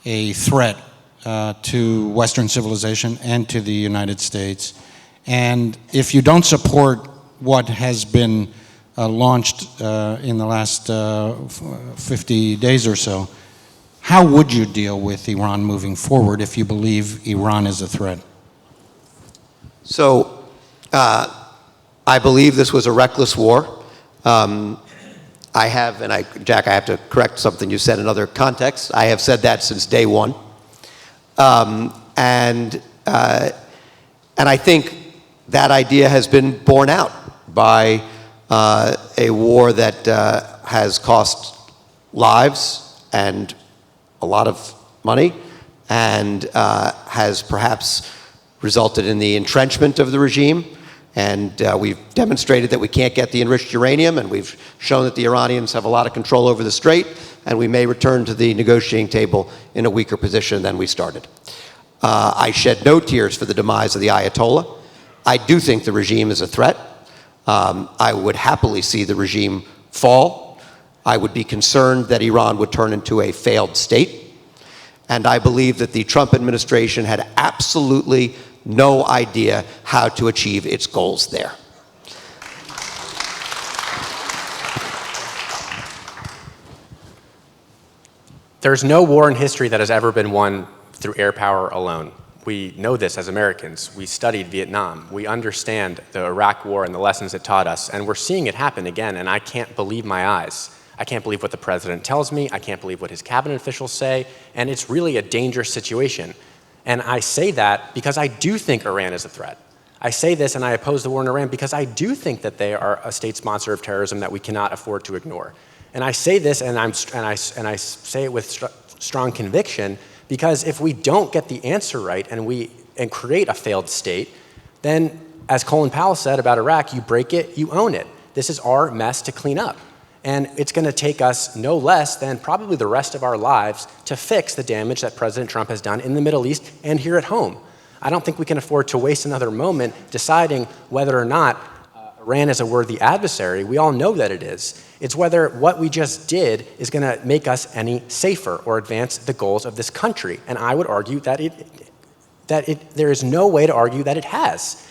a threat to Western civilization and to the United States? And if you don't support what has been launched in the last 50 days or so, how would you deal with Iran moving forward if you believe Iran is a threat? So I believe this was a reckless war. Jack, I have to correct something you said in other contexts. I have said that since day one. And I think that idea has been borne out by a war that has cost lives and a lot of money, and has perhaps resulted in the entrenchment of the regime. And we've demonstrated that we can't get the enriched uranium, and we've shown that the Iranians have a lot of control over the strait, and we may return to the negotiating table in a weaker position than we started. I shed no tears for the demise of the Ayatollah. I do think the regime is a threat. I would happily see the regime fall. I would be concerned that Iran would turn into a failed state. And I believe that the Trump administration had absolutely no idea how to achieve its goals there. There's no war in history that has ever been won through air power alone. We know this as Americans. We studied Vietnam. We understand the Iraq War and the lessons it taught us, and we're seeing it happen again, and I can't believe my eyes. I can't believe what the president tells me. I can't believe what his cabinet officials say, and it's really a dangerous situation. And I say that because I do think Iran is a threat. I say this and I oppose the war in Iran because I do think that they are a state sponsor of terrorism that we cannot afford to ignore. And I say this and I say it with strong conviction because if we don't get the answer right and create a failed state, then as Colin Powell said about Iraq, you break it, you own it. This is our mess to clean up. And it's going to take us no less than probably the rest of our lives to fix the damage that President Trump has done in the Middle East and here at home. I don't think we can afford to waste another moment deciding whether or not Iran is a worthy adversary. We all know that it is. It's whether what we just did is going to make us any safer or advance the goals of this country. And I would argue that there is no way to argue that it has.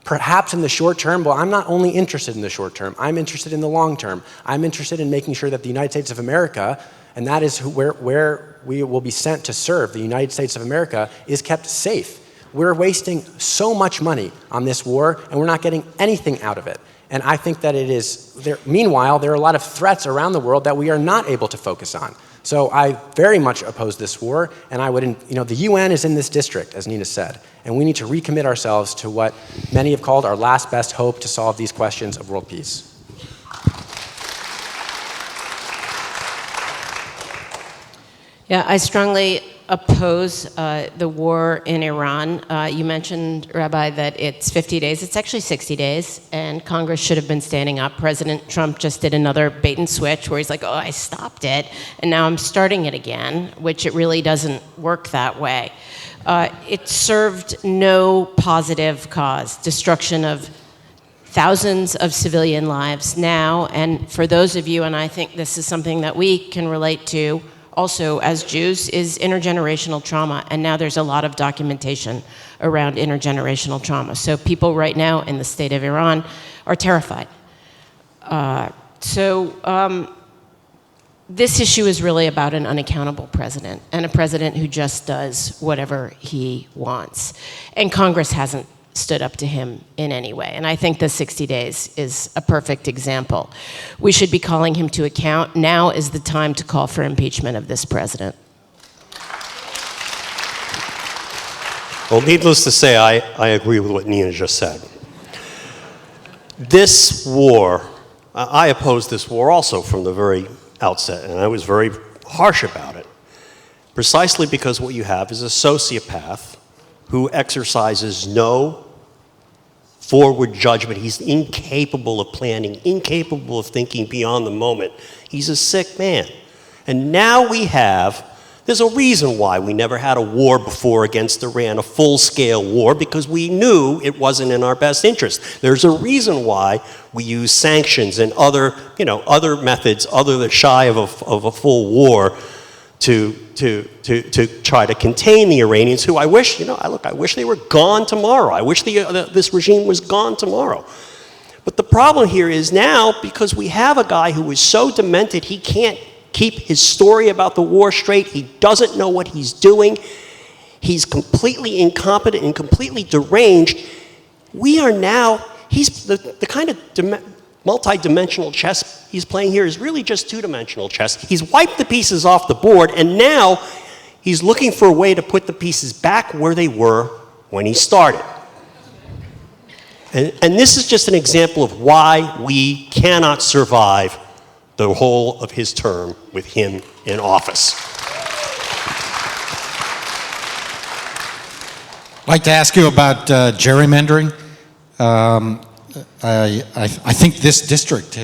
Perhaps in the short term, well, I'm not only interested in the short term, I'm interested in the long term. I'm interested in making sure that the United States of America, and that is where we will be sent to serve, the United States of America, is kept safe. We're wasting so much money on this war, and we're not getting anything out of it. And I think that it is, meanwhile, there are a lot of threats around the world that we are not able to focus on. So I very much oppose this war, and I would, the UN is in this district, as Nina said, and we need to recommit ourselves to what many have called our last best hope to solve these questions of world peace. Yeah, I strongly oppose the war in Iran. You mentioned, Rabbi, that it's 50 days. It's actually 60 days, and Congress should have been standing up. President Trump just did another bait and switch where he's like, oh, I stopped it, and now I'm starting it again, which it really doesn't work that way. It served no positive cause, destruction of thousands of civilian lives now, and for those of you, and I think this is something that we can relate to, also as Jews, is intergenerational trauma, and now there's a lot of documentation around intergenerational trauma. So people right now in the state of Iran are terrified. This issue is really about an unaccountable president, and a president who just does whatever he wants. And Congress hasn't stood up to him in any way. And I think the 60 days is a perfect example. We should be calling him to account. Now is the time to call for impeachment of this president. Well, needless to say, I agree with what Nina just said. This war, I opposed this war also from the very outset, and I was very harsh about it, precisely because what you have is a sociopath who exercises no forward judgment. He's incapable of planning, incapable of thinking beyond the moment. He's a sick man. And now there's a reason why we never had a war before against Iran, a full-scale war, because we knew it wasn't in our best interest. There's a reason why we use sanctions and other methods other than shy of a full war to try to contain the Iranians, who I wish they were gone tomorrow. I wish this regime was gone tomorrow. But the problem here is now, because we have a guy who is so demented he can't keep his story about the war straight, he doesn't know what he's doing, he's completely incompetent and completely deranged. He's the kind of multi-dimensional chess he's playing here is really just two-dimensional chess. He's wiped the pieces off the board, and now he's looking for a way to put the pieces back where they were when he started. And this is just an example of why we cannot survive the whole of his term with him in office. I'd like to ask you about gerrymandering. I think this district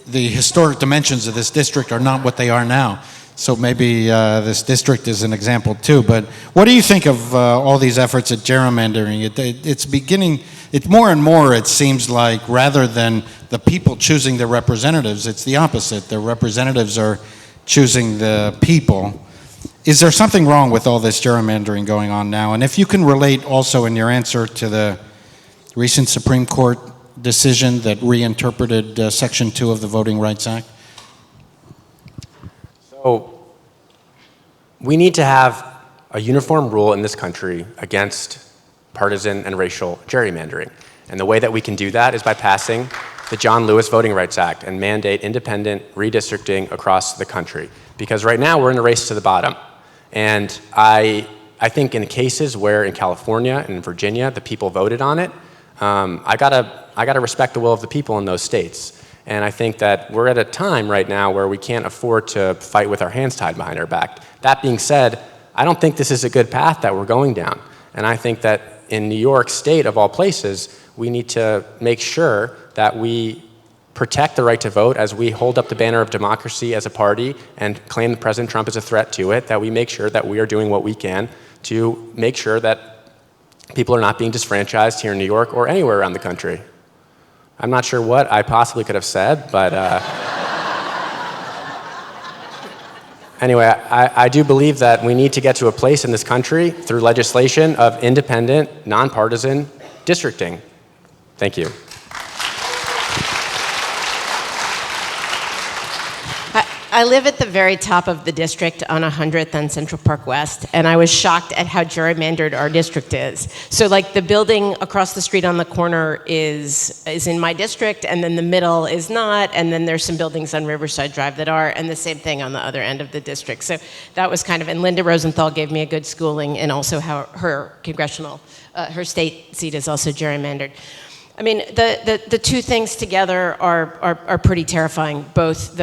the historic dimensions of this district are not what they are now. So maybe this district is an example too. But what do you think of all these efforts at gerrymandering? It's more and more, it seems like, rather than the people choosing their representatives, it's the opposite. The representatives are choosing the people. Is there something wrong with all this gerrymandering going on now? And if you can relate also in your answer to the recent Supreme Court decision that reinterpreted Section 2 of the Voting Rights Act? So we need to have a uniform rule in this country against partisan and racial gerrymandering. And the way that we can do that is by passing the John Lewis Voting Rights Act and mandate independent redistricting across the country. Because right now we're in a race to the bottom. And I think in cases where in California and in Virginia the people voted on it, I gotta respect the will of the people in those states. And I think that we're at a time right now where we can't afford to fight with our hands tied behind our back. That being said, I don't think this is a good path that we're going down. And I think that in New York State, of all places, we need to make sure that we protect the right to vote as we hold up the banner of democracy as a party and claim that President Trump is a threat to it, that we make sure that we are doing what we can to make sure that people are not being disfranchised here in New York or anywhere around the country. I'm not sure what I possibly could have said, but anyway, I do believe that we need to get to a place in this country through legislation of independent, nonpartisan districting. Thank you. I live at the very top of the district on 100th and Central Park West, and I was shocked at how gerrymandered our district is. So like the building across the street on the corner is in my district, and then the middle is not, and then there's some buildings on Riverside Drive that are, and the same thing on the other end of the district. So that was kind of, and Linda Rosenthal gave me a good schooling, and also how her her state seat is also gerrymandered. I mean, the two things together are pretty terrifying, both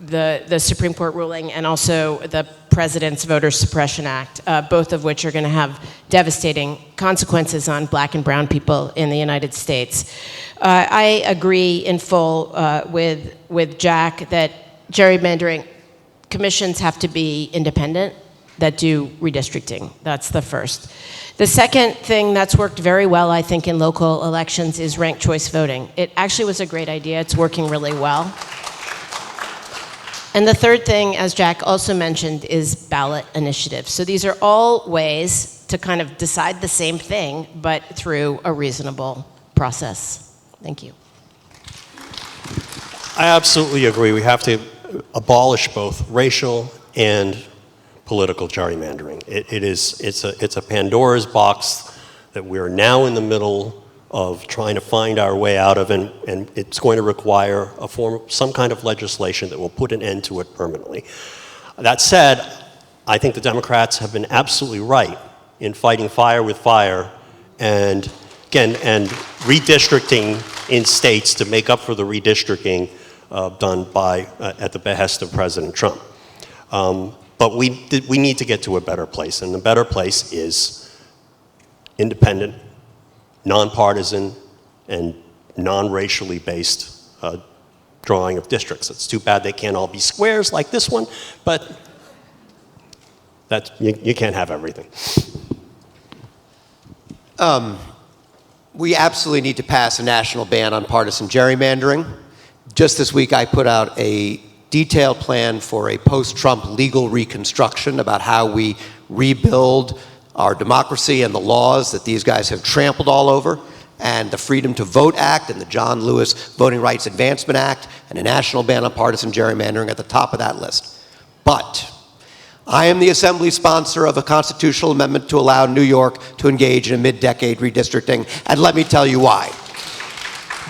the Supreme Court ruling and also the President's Voter Suppression Act, both of which are going to have devastating consequences on black and brown people in the United States. I agree in full with Jack that gerrymandering commissions have to be independent that do redistricting. That's the first. The second thing that's worked very well, I think, in local elections is ranked choice voting. It actually was a great idea. It's working really well. And the third thing, as Jack also mentioned, is ballot initiatives. So these are all ways to kind of decide the same thing, but through a reasonable process. Thank you. I absolutely agree. We have to abolish both racial and political gerrymandering. It's a Pandora's box that we're now in the middle of trying to find our way out of, and it's going to require some kind of legislation that will put an end to it permanently. That said, I think the Democrats have been absolutely right in fighting fire with fire, and again, and redistricting in states to make up for the redistricting done at the behest of President Trump. But we need to get to a better place, and the better place is independent, nonpartisan, and non-racially based drawing of districts. It's too bad they can't all be squares like this one, but you can't have everything. We absolutely need to pass a national ban on partisan gerrymandering. Just this week, I put out a detailed plan for a post-Trump legal reconstruction about how we rebuild our democracy and the laws that these guys have trampled all over, and the Freedom to Vote Act and the John Lewis Voting Rights Advancement Act and a national ban on partisan gerrymandering at the top of that list. But I am the Assembly sponsor of a constitutional amendment to allow New York to engage in a mid-decade redistricting, and let me tell you why.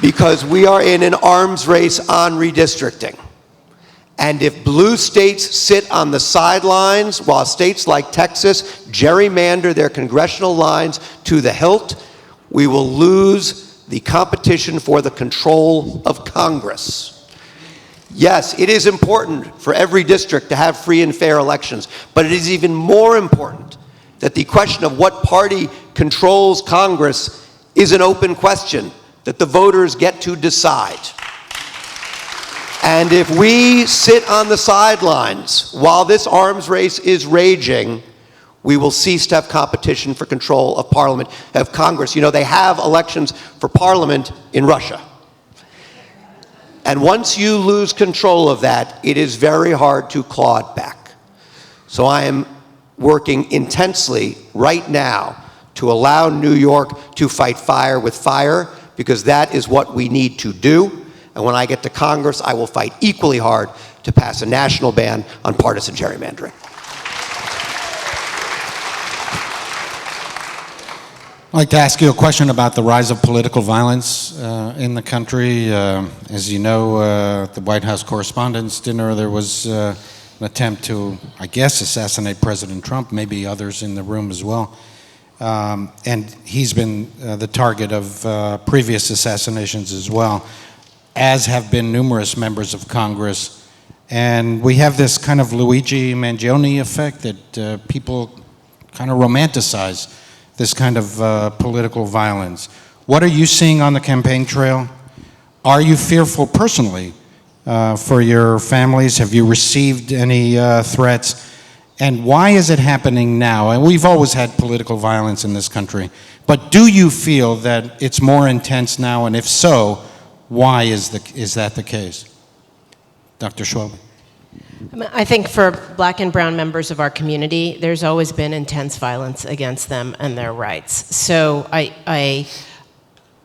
Because we are in an arms race on redistricting. And if blue states sit on the sidelines while states like Texas gerrymander their congressional lines to the hilt, we will lose the competition for the control of Congress. Yes, it is important for every district to have free and fair elections, but it is even more important that the question of what party controls Congress is an open question that the voters get to decide. And if we sit on the sidelines while this arms race is raging, we will cease to have competition for control of Parliament, of Congress. You know, they have elections for Parliament in Russia. And once you lose control of that, it is very hard to claw it back. So I am working intensely right now to allow New York to fight fire with fire, because that is what we need to do. And when I get to Congress, I will fight equally hard to pass a national ban on partisan gerrymandering. I'd like to ask you a question about the rise of political violence in the country. As you know, at the White House Correspondents' Dinner, there was an attempt to, I guess, assassinate President Trump, maybe others in the room as well. And he's been the target of previous assassinations as well, as have been numerous members of Congress. And we have this kind of Luigi Mangione effect that people kind of romanticize this kind of political violence. What are you seeing on the campaign trail? Are you fearful personally for your families? Have you received any threats? And why is it happening now? And we've always had political violence in this country, but do you feel that it's more intense now? And if so, why is that the case? Dr. Schwalbe. I think for black and brown members of our community, there's always been intense violence against them and their rights. So I'd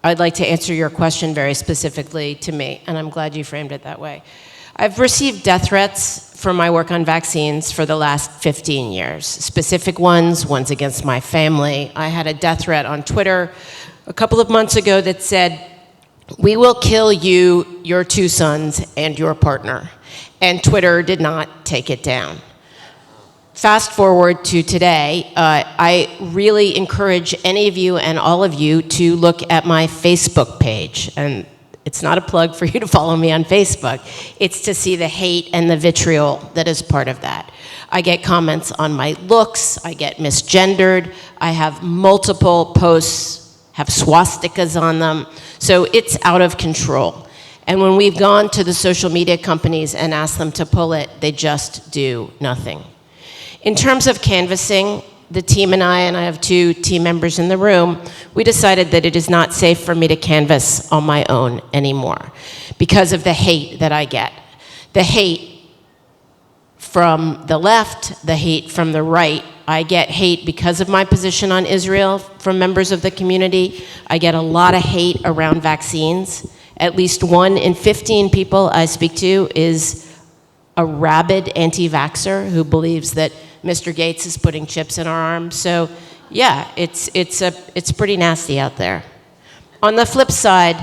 like to answer your question very specifically to me, and I'm glad you framed it that way. I've received death threats for my work on vaccines for the last 15 years, specific ones against my family. I had a death threat on Twitter a couple of months ago that said, "We will kill you, your 2 sons, and your partner." And Twitter did not take it down. Fast forward to today, I really encourage any of you and all of you to look at my Facebook page. And it's not a plug for you to follow me on Facebook. It's to see the hate and the vitriol that is part of that. I get comments on my looks, I get misgendered, I have multiple posts, have swastikas on them, so it's out of control. And when we've gone to the social media companies and asked them to pull it, they just do nothing. In terms of canvassing, the team and I have 2 team members in the room, we decided that it is not safe for me to canvass on my own anymore because of the hate that I get. The hate from the left, the hate from the right. I get hate because of my position on Israel from members of the community. I get a lot of hate around vaccines. At least 1 in 15 people I speak to is a rabid anti-vaxxer who believes that Mr. Gates is putting chips in our arms. So yeah, it's pretty nasty out there. On the flip side,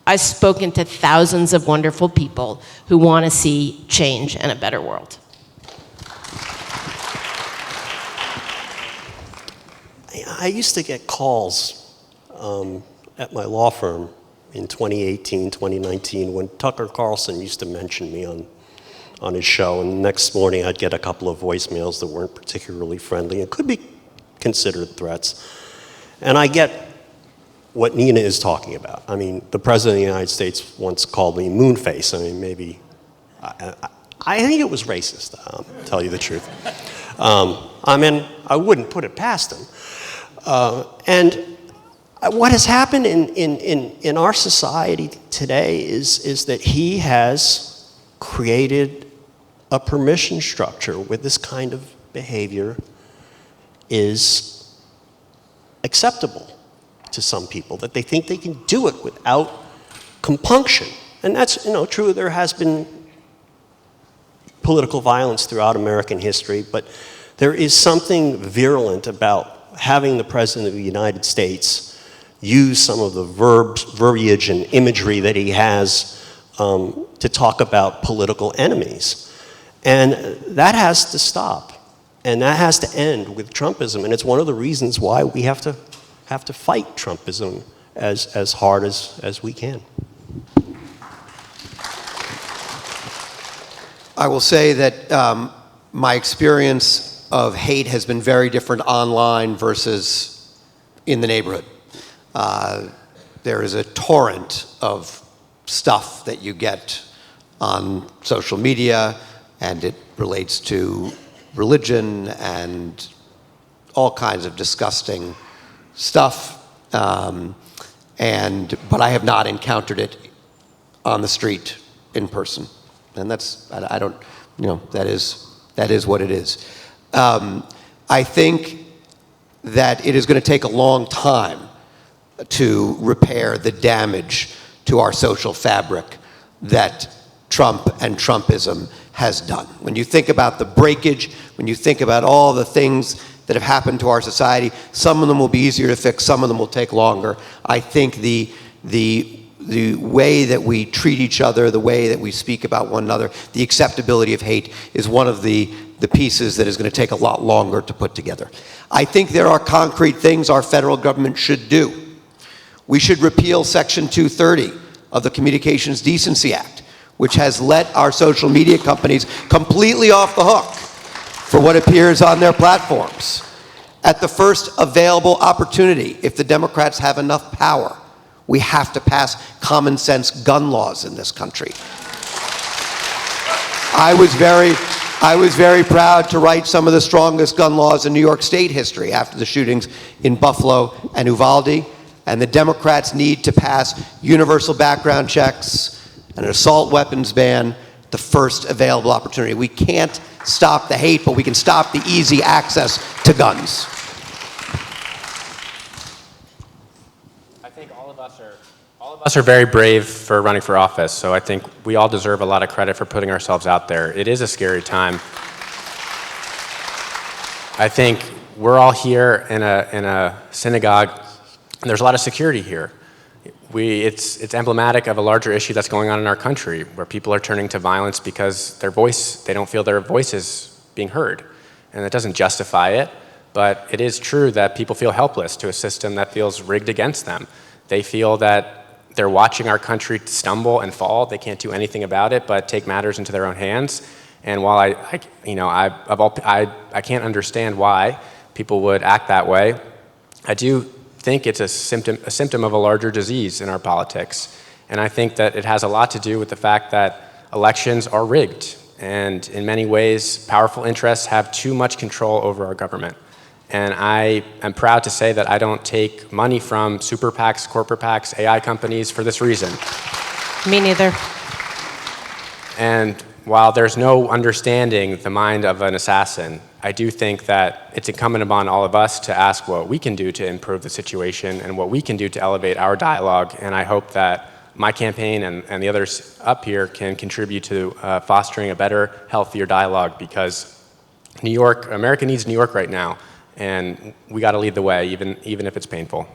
I've spoken to thousands of wonderful people who want to see change and a better world. I used to get calls at my law firm in 2018, 2019, when Tucker Carlson used to mention me on his show, and the next morning I'd get a couple of voicemails that weren't particularly friendly and could be considered threats. And I get what Nina is talking about. I mean, the President of the United States once called me moonface. I mean, maybe, I think it was racist, to tell you the truth. I mean, I wouldn't put it past him. And what has happened in our society today is that he has created a permission structure where this kind of behavior is acceptable to some people, that they think they can do it without compunction. And that's, true, there has been political violence throughout American history, but there is something virulent about having the President of the United States use some of the verbiage and imagery that he has to talk about political enemies. And that has to stop. And that has to end with Trumpism. And it's one of the reasons why we have to have to fight Trumpism as hard as we can. I will say that my experience of hate has been very different online versus in the neighborhood. There is a torrent of stuff that you get on social media, and it relates to religion and all kinds of disgusting stuff. But I have not encountered it on the street in person. And that's, I don't, that is what it is. I think that it is going to take a long time to repair the damage to our social fabric that Trump and Trumpism has done. When you think about the breakage, when you think about all the things that have happened to our society, some of them will be easier to fix, some of them will take longer. I think the way that we treat each other, the way that we speak about one another, the acceptability of hate is one of the pieces that is going to take a lot longer to put together. I think there are concrete things our federal government should do. We should repeal Section 230 of the Communications Decency Act, which has let our social media companies completely off the hook for what appears on their platforms. At the first available opportunity, if the Democrats have enough power, we have to pass common sense gun laws in this country. I was very proud to write some of the strongest gun laws in New York State history after the shootings in Buffalo and Uvalde. And the Democrats need to pass universal background checks and an assault weapons ban, the first available opportunity. We can't stop the hate, but we can stop the easy access to guns. I think all of us are very brave for running for office, so I think we all deserve a lot of credit for putting ourselves out there. It is a scary time. I think we're all here in a synagogue, and there's a lot of security here. It's emblematic of a larger issue that's going on in our country, where people are turning to violence because they don't feel their voice is being heard. And it doesn't justify it, but it is true that people feel helpless to a system that feels rigged against them. They feel that they're watching our country stumble and fall. They can't do anything about it but take matters into their own hands. And while I can't understand why people would act that way, I do think it's a symptom of a larger disease in our politics. And I think that it has a lot to do with the fact that elections are rigged. And in many ways, powerful interests have too much control over our government. And I am proud to say that I don't take money from super PACs, corporate PACs, AI companies for this reason. Me neither. And while there's no understanding the mind of an assassin, I do think that it's incumbent upon all of us to ask what we can do to improve the situation and what we can do to elevate our dialogue. And I hope that my campaign and the others up here can contribute to fostering a better, healthier dialogue, because America needs New York right now, and we got to lead the way, even if it's painful.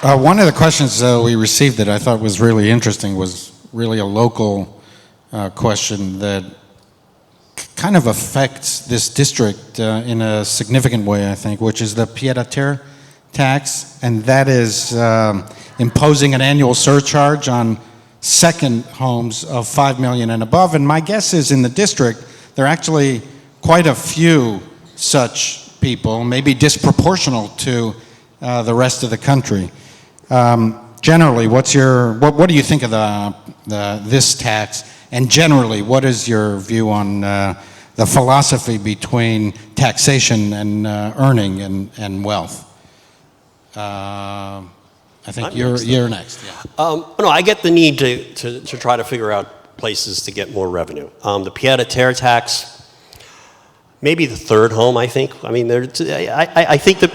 One of the questions we received that I thought was really interesting was really a local question that kind of affects this district in a significant way, I think, which is the pied-à-terre tax, and that is imposing an annual surcharge on second homes of $5 million and above. And my guess is in the district, there are actually quite a few such people, maybe disproportional to the rest of the country. Generally, what do you think of this tax? And generally, what is your view on the philosophy between taxation and earning and wealth? I think you're next. Yeah. No, I get the need to try to figure out places to get more revenue. The pied-à-terre tax, maybe the third home. I think. I mean, I think that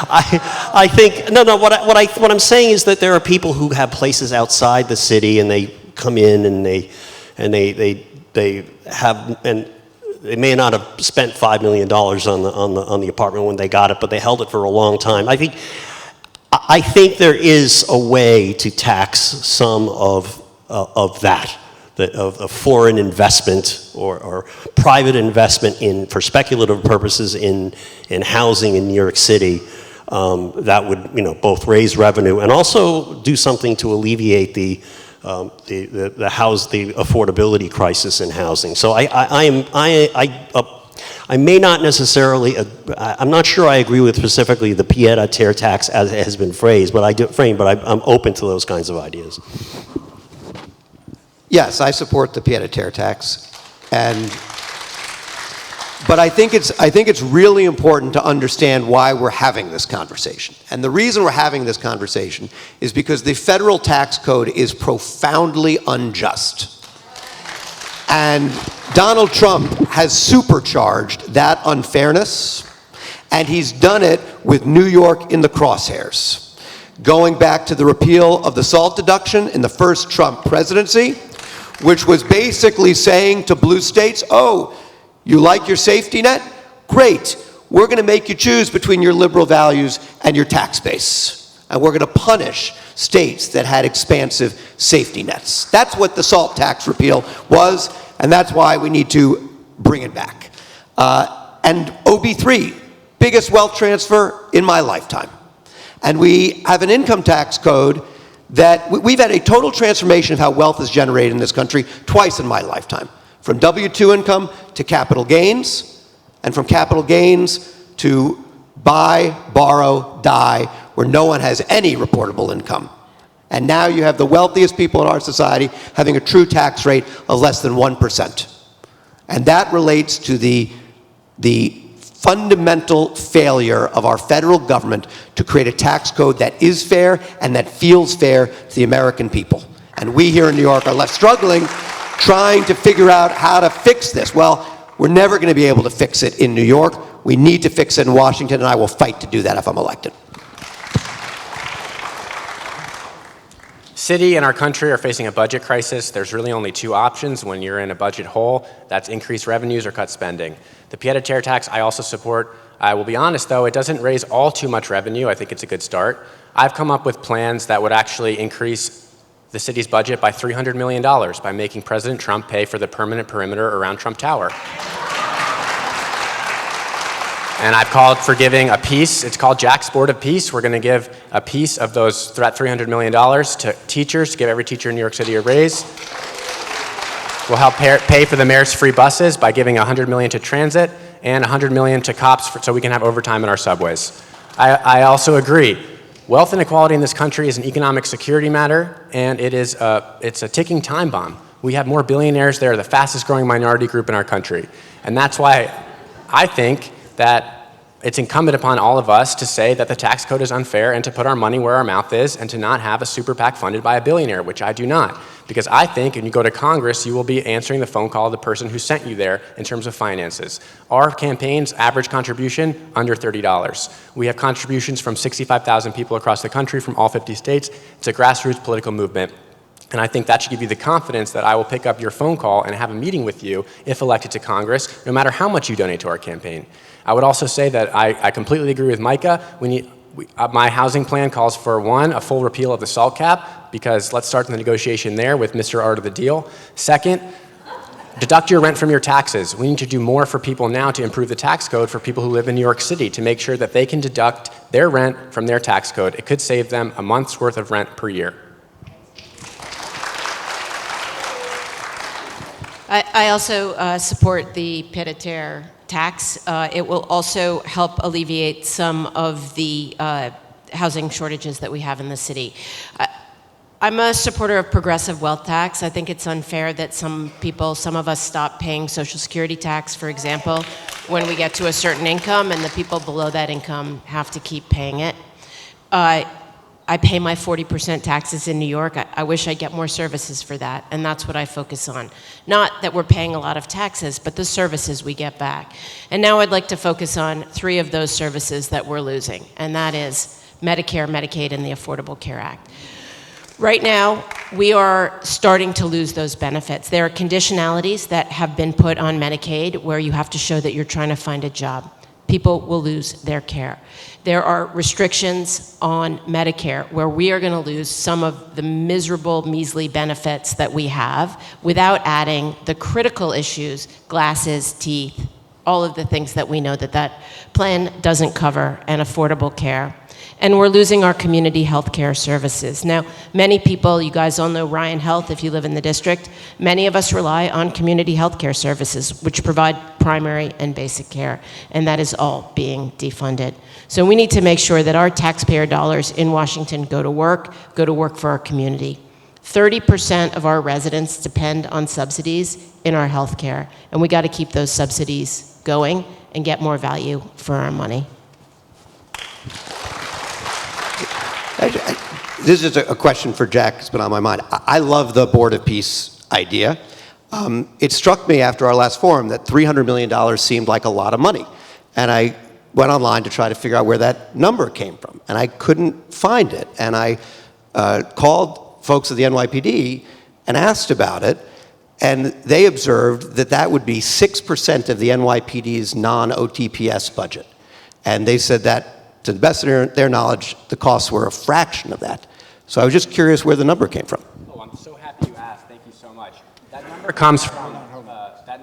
I think no. What I'm saying is that there are people who have places outside the city, and they come in and they have, and they may not have spent $5 million on the apartment when they got it, but they held it for a long time. I think there is a way to tax some of that. of foreign investment or private investment for speculative purposes in housing in New York City, that would both raise revenue and also do something to alleviate the affordability crisis in housing. So I may not necessarily, I'm not sure I agree with specifically the pied-à-terre tax as it has been phrased, but I'm open to those kinds of ideas. Yes, I support the pied-à-terre tax, but I think it's really important to understand why we're having this conversation. And the reason we're having this conversation is because the federal tax code is profoundly unjust. And Donald Trump has supercharged that unfairness, and he's done it with New York in the crosshairs. Going back to the repeal of the SALT deduction in the first Trump presidency, which was basically saying to blue states, oh, you like your safety net? Great. We're going to make you choose between your liberal values and your tax base. And we're going to punish states that had expansive safety nets. That's what the SALT tax repeal was, and that's why we need to bring it back. And OB3, biggest wealth transfer in my lifetime. And we have an income tax code that we've had a total transformation of how wealth is generated in this country twice in my lifetime. From W-2 income to capital gains, and from capital gains to buy, borrow, die, where no one has any reportable income. And now you have the wealthiest people in our society having a true tax rate of less than 1%. And that relates to the fundamental failure of our federal government to create a tax code that is fair and that feels fair to the American people. And we here in New York are left struggling, trying to figure out how to fix this. Well, we're never going to be able to fix it in New York. We need to fix it in Washington, and I will fight to do that if I'm elected. City and our country are facing a budget crisis. There's really only two options when you're in a budget hole. That's increase revenues or cut spending. The pied-à-terre tax I also support. I will be honest, though, it doesn't raise all too much revenue. I think it's a good start. I've come up with plans that would actually increase the city's budget by $300 million by making President Trump pay for the permanent perimeter around Trump Tower. And I've called for giving a piece. It's called Jack's Board of Peace. We're going to give a piece of that $300 million to teachers, to give every teacher in New York City a raise. We'll help pay for the mayor's free buses by giving $100 million to transit and $100 million to cops so we can have overtime in our subways. I also agree. Wealth inequality in this country is an economic security matter, and it's a ticking time bomb. We have more billionaires. They're the fastest growing minority group in our country. And that's why I think that it's incumbent upon all of us to say that the tax code is unfair and to put our money where our mouth is and to not have a super PAC funded by a billionaire, which I do not. Because I think when you go to Congress, you will be answering the phone call of the person who sent you there in terms of finances. Our campaign's average contribution, under $30. We have contributions from 65,000 people across the country from all 50 states. It's a grassroots political movement. And I think that should give you the confidence that I will pick up your phone call and have a meeting with you if elected to Congress, no matter how much you donate to our campaign. I would also say that I completely agree with Micah. My housing plan calls for, one, a full repeal of the SALT cap, because let's start the negotiation there with Mr. Art of the deal. Second, deduct your rent from your taxes. We need to do more for people now to improve the tax code for people who live in New York City to make sure that they can deduct their rent from their tax code. It could save them a month's worth of rent per year. I also support the pied-à-terre tax. It will also help alleviate some of the housing shortages that we have in the city. I'm a supporter of progressive wealth tax. I think it's unfair that some of us stop paying Social Security tax, for example, when we get to a certain income, and the people below that income have to keep paying it. I pay my 40% taxes in New York. I wish I'd get more services for that, and that's what I focus on. Not that we're paying a lot of taxes, but the services we get back. And now I'd like to focus on 3 of those services that we're losing, and that is Medicare, Medicaid, and the Affordable Care Act. Right now, we are starting to lose those benefits. There are conditionalities that have been put on Medicaid where you have to show that you're trying to find a job. people will lose their care. There are restrictions on Medicare where we are going to lose some of the miserable, measly benefits that we have without adding the critical issues, glasses, teeth, all of the things that we know that that plan doesn't cover, and affordable care. And we're losing our community health care services. Now, many people, you guys all know Ryan Health if you live in the district, many of us rely on community health care services, which provide primary and basic care, and that is all being defunded. So we need to make sure that our taxpayer dollars in Washington go to work for our community. 30% of our residents depend on subsidies in our health care, and we got to keep those subsidies going and get more value for our money. This is a question for Jack. It's been on my mind. I love the Board of Peace idea. It struck me after our last forum that $300 million seemed like a lot of money. And I went online to try to figure out where that number came from. And I couldn't find it. And I called folks at the NYPD and asked about it. And they observed that that would be 6% of the NYPD's non-OTPS budget. And they said that, to the best of their knowledge, the costs were a fraction of that. So I was just curious where the number came from. Oh, I'm so happy you asked. Thank you so much. That number comes from, that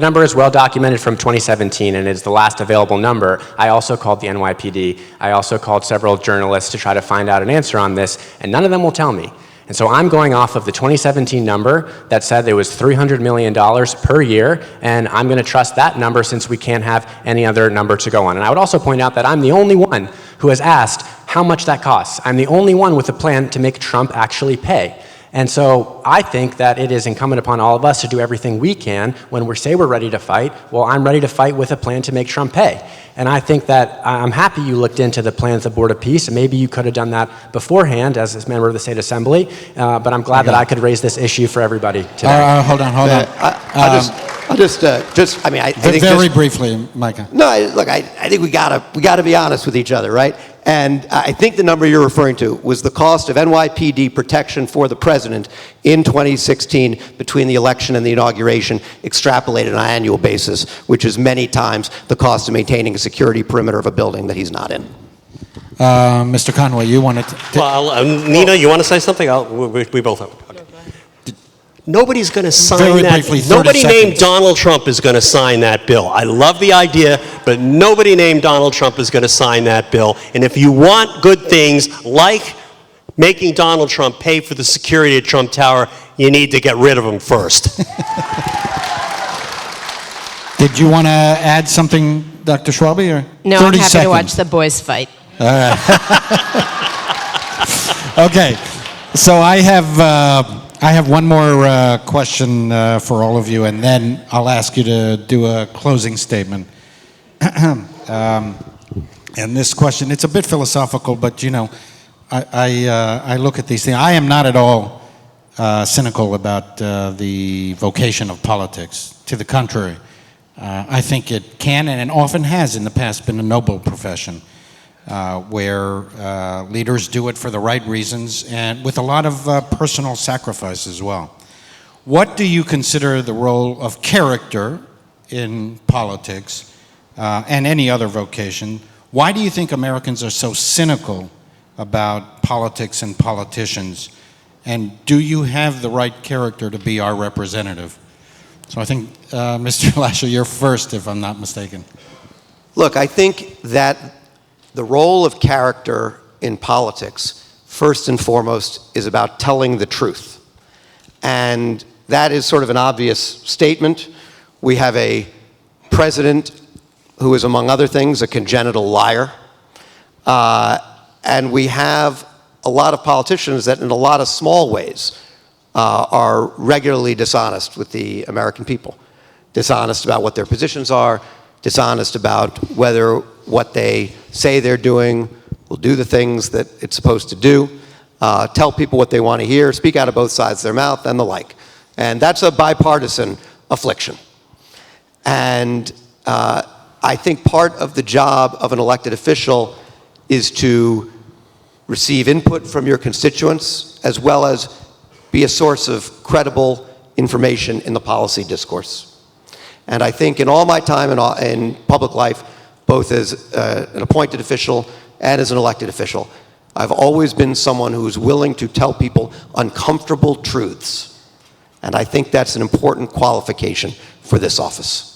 number is well documented from 2017, and it's the last available number. I also called the NYPD. I also called several journalists to try to find out an answer on this, and none of them will tell me. And so I'm going off of the 2017 number that said there was $300 million per year, and I'm going to trust that number since we can't have any other number to go on. And I would also point out that I'm the only one who has asked how much that costs. I'm the only one with a plan to make Trump actually pay. And so I think that it is incumbent upon all of us to do everything we can when we say we're ready to fight. Well, I'm ready to fight with a plan to make Trump pay. And I think that I'm happy you looked into the plans of the Board of Peace, and maybe you could have done that beforehand as a member of the State Assembly, but I'm glad that I could raise this issue for everybody today. Hold on. I'll just, I mean, I think very briefly, Micah. No, look, I think we gotta be honest with each other, right? And I think the number you're referring to was the cost of NYPD protection for the president in 2016 between the election and the inauguration, extrapolated on an annual basis, which is many times the cost of maintaining a security perimeter of a building that he's not in. Mr. Conway, you wanted to... Well, Nina, you want to say something? We both have. Okay. Nobody's going to sign Very that. briefly, 30 Nobody seconds. named Donald Trump is going to sign that bill. I love the idea, but nobody named Donald Trump is going to sign that bill. And if you want good things like making Donald Trump pay for the security at Trump Tower, you need to get rid of him first. Did you want to add something, Dr. Schwalbe? Or No, 30 I'm happy seconds. to watch the boys fight. Okay, so I have one more question for all of you, and then I'll ask you to do a closing statement. And this question, it's a bit philosophical, but you know, I look at these things. I am not at all cynical about the vocation of politics. To the contrary, I think it can and often has in the past been a noble profession. Where leaders do it for the right reasons and with a lot of personal sacrifice as well. What do you consider the role of character in politics and any other vocation? Why do you think Americans are so cynical about politics and politicians? And do you have the right character to be our representative? So I think, Mr. Lasher, you're first, if I'm not mistaken. Look, I think that the role of character in politics, first and foremost, is about telling the truth. And that is sort of an obvious statement. We have a president who is, among other things, a congenital liar. And we have a lot of politicians that, in a lot of small ways, are regularly dishonest with the American people. Dishonest about what their positions are, dishonest about whether what they say they're doing will do the things that it's supposed to do, tell people what they want to hear, speak out of both sides of their mouth, and the like. And that's a bipartisan affliction. And I think part of the job of an elected official is to receive input from your constituents, as well as be a source of credible information in the policy discourse. And I think in all my time in public life, both as an appointed official and as an elected official, I've always been someone who's willing to tell people uncomfortable truths. And I think that's an important qualification for this office.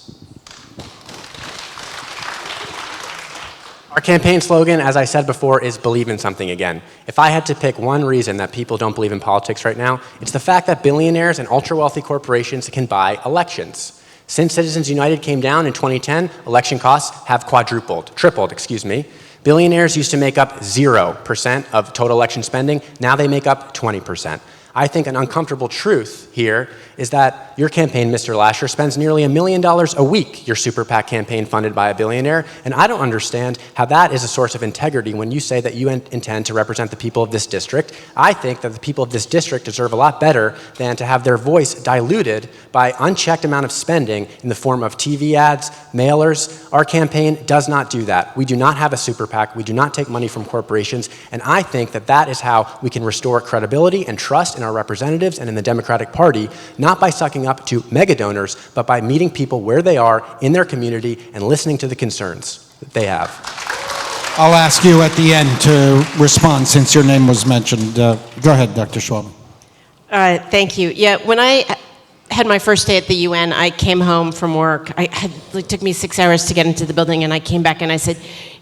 Our campaign slogan, as I said before, is believe in something again. If I had to pick one reason that people don't believe in politics right now, it's the fact that billionaires and ultra-wealthy corporations can buy elections. Since Citizens United came down in 2010, election costs have tripled, excuse me. Billionaires used to make up 0% of total election spending. Now they make up 20%. I think an uncomfortable truth here is that your campaign, Mr. Lasher, spends nearly $1 million a week, your super PAC campaign funded by a billionaire, and I don't understand how that is a source of integrity when you say that you intend to represent the people of this district. I think that the people of this district deserve a lot better than to have their voice diluted by unchecked amount of spending in the form of TV ads, mailers. Our campaign does not do that. We do not have a super PAC. We do not take money from corporations, and I think that that is how we can restore credibility and trust in our representatives and in the Democratic Party, not by sucking up to mega donors, but by meeting people where they are in their community and listening to the concerns that they have. I'll ask you at the end to respond since your name was mentioned. Go ahead, Dr. Schwalbe. Thank you. Yeah, when I had my first day at the UN, I came home from work. It took me 6 hours to get into the building, and I came back and I said,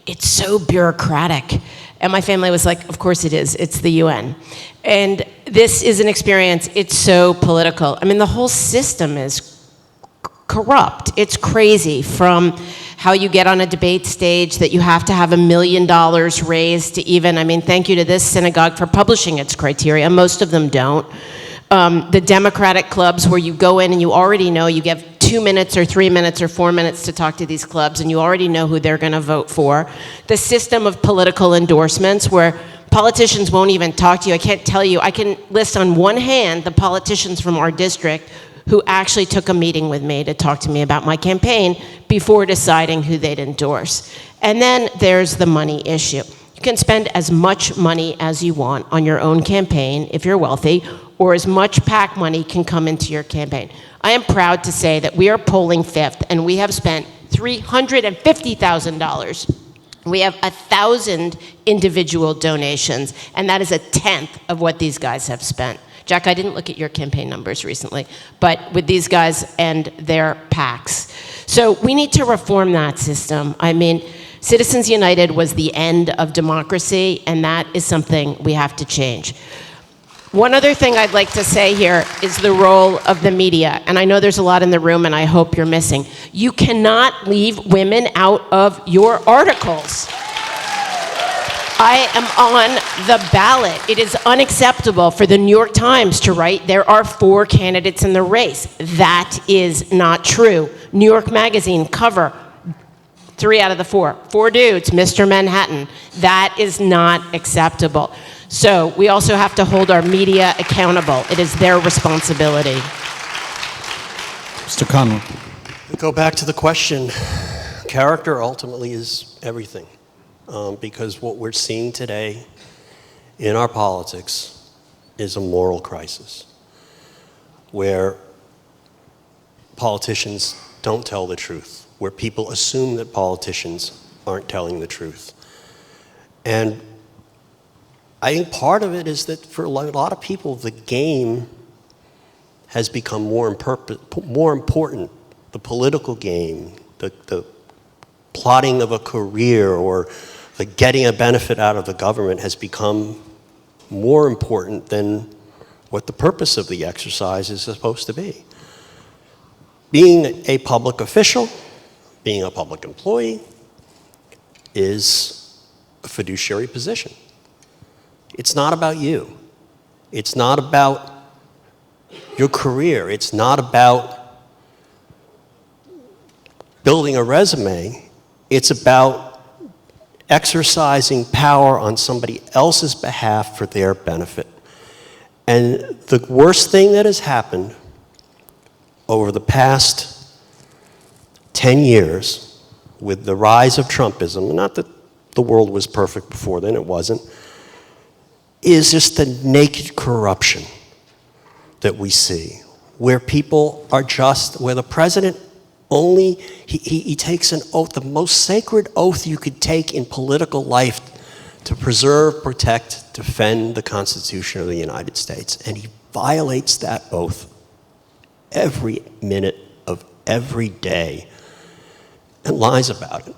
it's so bureaucratic. And my family was like, of course it is. It's the UN. And this is an experience, it's so political. I mean, the whole system is corrupt. It's crazy, from how you get on a debate stage that you have to have $1 million raised to even, I mean, thank you to this synagogue for publishing its criteria. Most of them don't. The Democratic clubs where you go in and you already know you get 2 minutes or 3 minutes or 4 minutes to talk to these clubs and you already know who they're going to vote for. The system of political endorsements where politicians won't even talk to you. I can't tell you, I can list on one hand the politicians from our district who actually took a meeting with me to talk to me about my campaign before deciding who they'd endorse. And then there's the money issue. You can spend as much money as you want on your own campaign if you're wealthy, or as much PAC money can come into your campaign. I am proud to say that we are polling fifth, and we have spent $350,000. We have 1,000 individual donations, and that is 1/10 of what these guys have spent. Jack, I didn't look at your campaign numbers recently, but with these guys and their PACs. So we need to reform that system. I mean, Citizens United was the end of democracy, and that is something we have to change. One other thing I'd like to say here is the role of the media. And I know there's a lot in the room, and I hope you're missing. You cannot leave women out of your articles. I am on the ballot. It is unacceptable for the New York Times to write, there are 4 candidates in the race. That is not true. New York Magazine cover, 3 out of the 4. 4 dudes, Mr. Manhattan. That is not acceptable. So we also have to hold our media accountable. It is their responsibility. Mr. Conway. Go back to the question. Character ultimately is everything. Because what we're seeing today in our politics is a moral crisis where politicians don't tell the truth, where people assume that politicians aren't telling the truth. And I think part of it is that for a lot of people, the game has become more important. The political game, the plotting of a career or the getting a benefit out of the government has become more important than what the purpose of the exercise is supposed to be. Being a public official, being a public employee, is a fiduciary position. It's not about you. It's not about your career. It's not about building a resume. It's about exercising power on somebody else's behalf for their benefit. And the worst thing that has happened over the past 10 years with the rise of Trumpism, not that the world was perfect before then, it wasn't, is just the naked corruption that we see, where people are just, where the president He takes an oath, the most sacred oath you could take in political life, to preserve, protect, defend the Constitution of the United States. And he violates that oath every minute of every day and lies about it.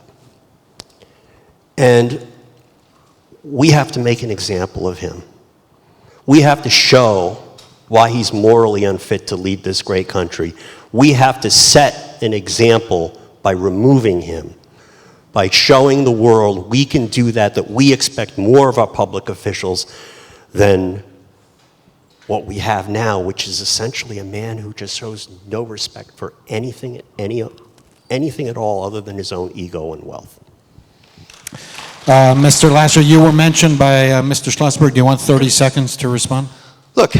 And we have to make an example of him. We have to show why he's morally unfit to lead this great country. We have to set an example by removing him, by showing the world we can do that we expect more of our public officials than what we have now, which is essentially a man who just shows no respect for anything at all other than his own ego and wealth. Mr. Lasher, you were mentioned by Mr. Schlossberg. Do you want 30 seconds to respond? Look,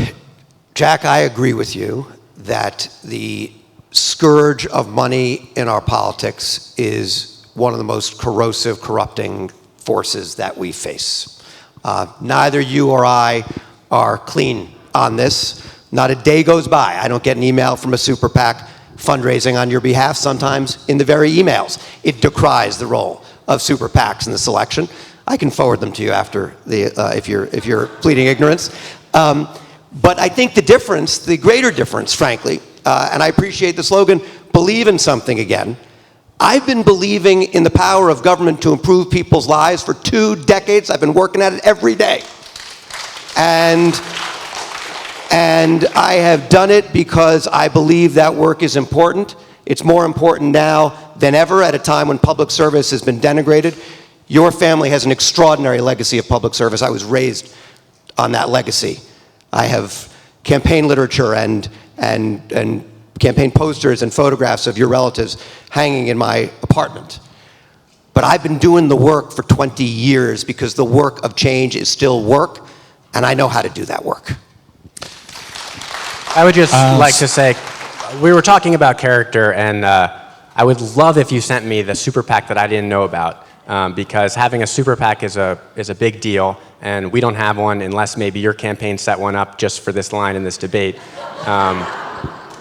Jack, I agree with you that the scourge of money in our politics is one of the most corrosive, corrupting forces that we face. Neither you or I are clean on this. Not a day goes by I don't get an email from a super PAC fundraising on your behalf, sometimes in the very emails. It decries the role of super PACs in this election. I can forward them to you after if you're pleading ignorance. But I think the difference, the greater difference, frankly, and I appreciate the slogan, believe in something again. I've been believing in the power of government to improve people's lives for 2 decades. I've been working at it every day. And I have done it because I believe that work is important. It's more important now than ever at a time when public service has been denigrated. Your family has an extraordinary legacy of public service. I was raised on that legacy. I have campaign literature and campaign posters and photographs of your relatives hanging in my apartment. But I've been doing the work for 20 years because the work of change is still work, and I know how to do that work. I would just like to say, we were talking about character, and I would love if you sent me the super PAC that I didn't know about, because having a super PAC is a big deal, and we don't have one unless maybe your campaign set one up just for this line in this debate,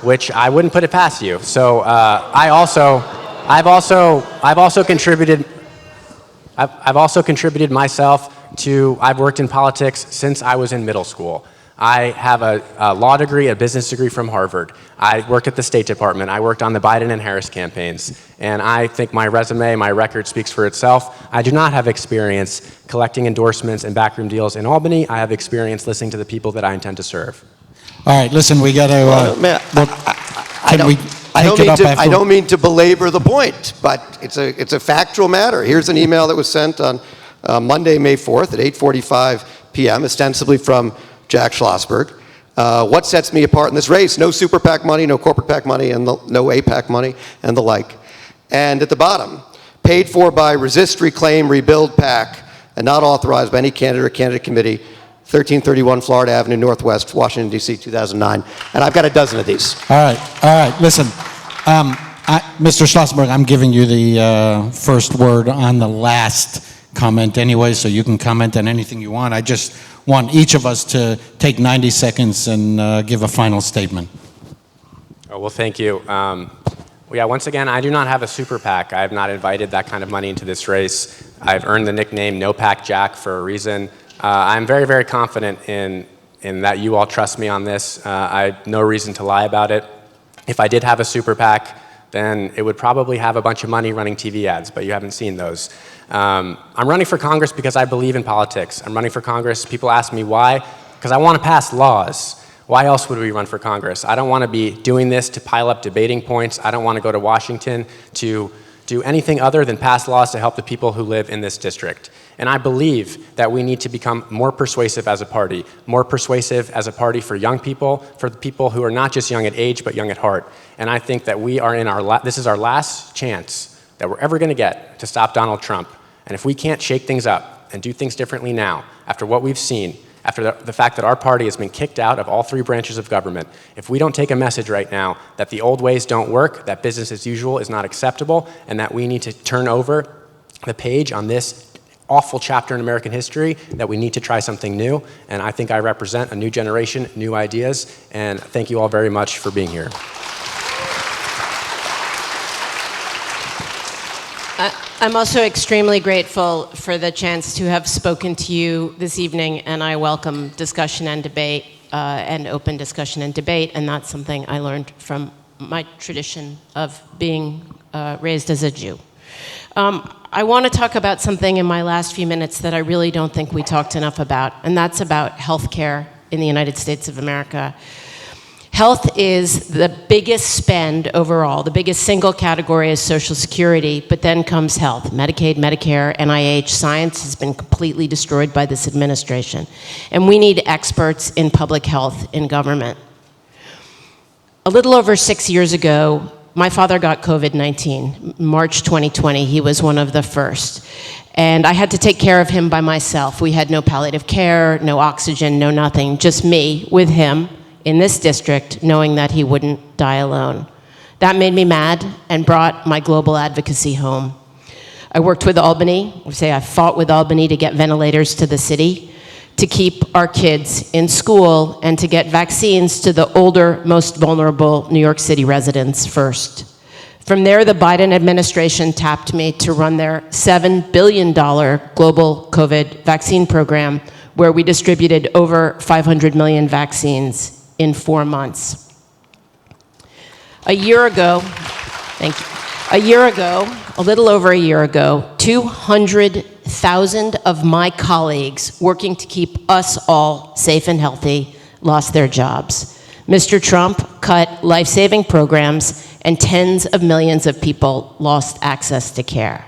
which I wouldn't put it past you. So I've also contributed myself to. I've worked in politics since I was in middle school. I have a law degree, a business degree from Harvard. I worked at the State Department. I worked on the Biden and Harris campaigns. And I think my resume, my record speaks for itself. I do not have experience collecting endorsements and backroom deals in Albany. I have experience listening to the people that I intend to serve. All right, listen, we got to... I don't mean to belabor the point, but it's a factual matter. Here's an email that was sent on Monday, May 4th at 8:45 p.m., ostensibly from Jack Schlossberg. What sets me apart in this race? No super PAC money, no corporate PAC money, and no APAC money, and the like. And at the bottom, paid for by Resist, Reclaim, Rebuild PAC, and not authorized by any candidate or candidate committee, 1331 Florida Avenue, Northwest, Washington, D.C., 2009. And I've got a dozen of these. All right, listen. Mr. Schlossberg, I'm giving you the first word on the last comment anyway, so you can comment on anything you want. I just want each of us to take 90 seconds and give a final statement. Oh, well, thank you. Once again, I do not have a super PAC. I have not invited that kind of money into this race. I've earned the nickname No PAC Jack for a reason. I'm very, very confident in that you all trust me on this. I have no reason to lie about it. If I did have a super PAC, then it would probably have a bunch of money running TV ads, but you haven't seen those. I'm running for Congress because I believe in politics. I'm running for Congress. People ask me why, because I want to pass laws. Why else would we run for Congress? I don't want to be doing this to pile up debating points. I don't want to go to Washington to do anything other than pass laws to help the people who live in this district. And I believe that we need to become more persuasive as a party for young people, for the people who are not just young at age, but young at heart. And I think that we are this is our last chance that we're ever going to get to stop Donald Trump. And if we can't shake things up and do things differently now, after what we've seen, after the fact that our party has been kicked out of all 3 branches of government, if we don't take a message right now that the old ways don't work, that business as usual is not acceptable, and that we need to turn over the page on this awful chapter in American history, that we need to try something new. And I think I represent a new generation, new ideas, and thank you all very much for being here. I'm also extremely grateful for the chance to have spoken to you this evening, and I welcome discussion and debate, and open discussion and debate, and that's something I learned from my tradition of being raised as a Jew. I want to talk about something in my last few minutes that I really don't think we talked enough about, and that's about health care in the United States of America. Health is the biggest spend overall. The biggest single category is Social Security, but then comes health. Medicaid, Medicare, NIH. Science has been completely destroyed by this administration. And we need experts in public health in government. A little over 6 years ago, my father got COVID-19, March 2020. He was one of the first. And I had to take care of him by myself. We had no palliative care, no oxygen, no nothing, just me with him in this district, knowing that he wouldn't die alone. That made me mad and brought my global advocacy home. I worked with Albany, I fought with Albany to get ventilators to the city, to keep our kids in school, and to get vaccines to the older, most vulnerable New York City residents first. From there, the Biden administration tapped me to run their $7 billion global COVID vaccine program, where we distributed over 500 million vaccines in 4 months. A year ago, a little over a year ago, 200,000 of my colleagues working to keep us all safe and healthy lost their jobs. Mr. Trump cut life-saving programs, and tens of millions of people lost access to care.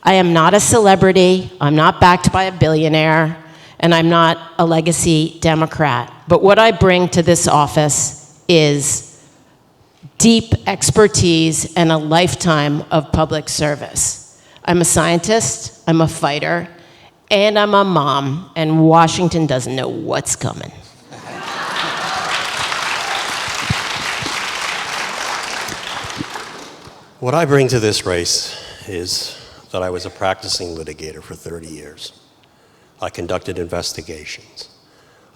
I am not a celebrity, I'm not backed by a billionaire, and I'm not a legacy Democrat. But what I bring to this office is deep expertise and a lifetime of public service. I'm a scientist, I'm a fighter, and I'm a mom, and Washington doesn't know what's coming. What I bring to this race is that I was a practicing litigator for 30 years. I conducted investigations.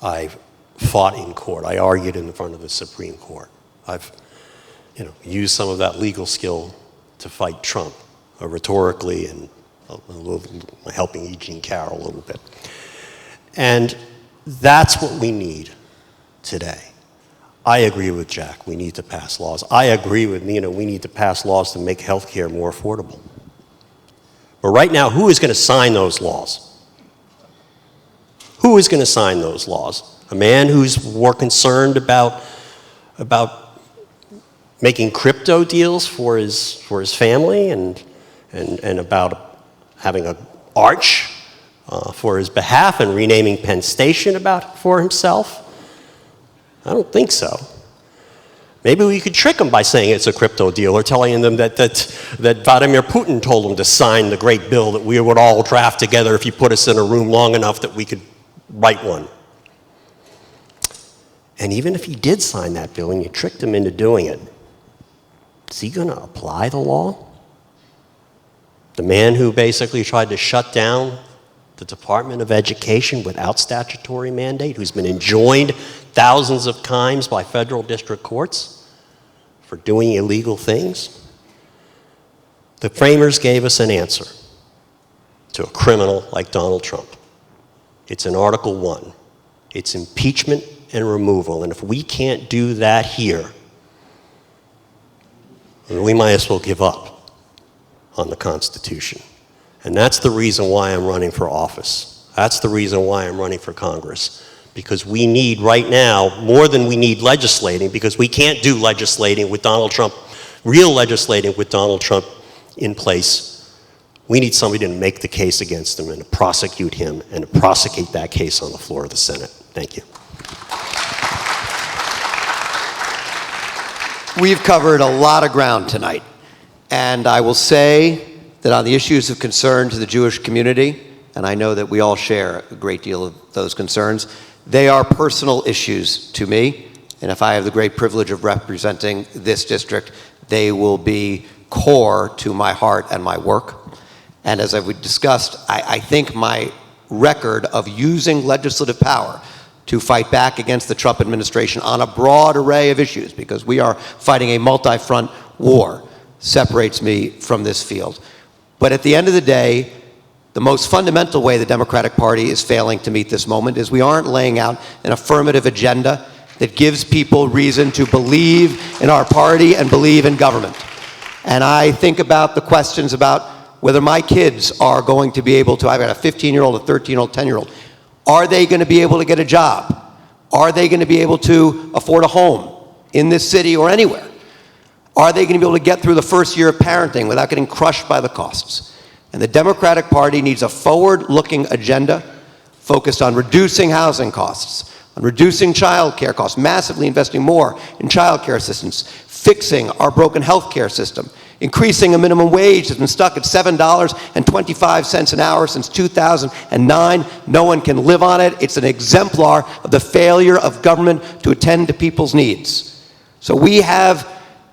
I've fought in court. I argued in front of the Supreme Court. I've used some of that legal skill to fight Trump, rhetorically, and helping E. Jean Carroll a little bit. And that's what we need today. I agree with Jack. We need to pass laws. I agree with Nina. We need to pass laws to make health care more affordable. But right now, who is going to sign those laws? Who is going to sign those laws? A man who's more concerned about making crypto deals for his family and about having an arch for his behalf and renaming Penn Station for himself? I don't think so. Maybe we could trick them by saying it's a crypto deal, or telling them that Vladimir Putin told them to sign the great bill that we would all draft together if you put us in a room long enough that we could write one. And even if he did sign that bill and you tricked him into doing it, is he going to apply the law? The man who basically tried to shut down the Department of Education without statutory mandate, who's been enjoined thousands of times by federal district courts for doing illegal things. The framers gave us an answer to a criminal like Donald Trump. It's in Article 1. It's impeachment and removal. And if we can't do that here, then we might as well give up on the Constitution. And that's the reason why I'm running for office. That's the reason why I'm running for Congress. Because we need right now, more than we need legislating, because we can't do legislating with Donald Trump, real legislating with Donald Trump in place. We need somebody to make the case against him and to prosecute him and to prosecute that case on the floor of the Senate. Thank you. We've covered a lot of ground tonight, and I will say that on the issues of concern to the Jewish community, and I know that we all share a great deal of those concerns, they are personal issues to me, and if I have the great privilege of representing this district, they will be core to my heart and my work. And as we discussed, I think my record of using legislative power to fight back against the Trump administration on a broad array of issues, because we are fighting a multi-front war, separates me from this field. But at the end of the day, the most fundamental way the Democratic Party is failing to meet this moment is we aren't laying out an affirmative agenda that gives people reason to believe in our party and believe in government. And I think about the questions about whether my kids are going to be able to, I've got a 15-year-old, a 13-year-old, 10-year-old. Are they going to be able to get a job? Are they going to be able to afford a home in this city or anywhere? Are they going to be able to get through the first year of parenting without getting crushed by the costs? And the Democratic Party needs a forward-looking agenda focused on reducing housing costs, on reducing child care costs, massively investing more in child care assistance, fixing our broken health care system, increasing a minimum wage that's been stuck at $7.25 an hour since 2009. No one can live on it. It's an exemplar of the failure of government to attend to people's needs. So we have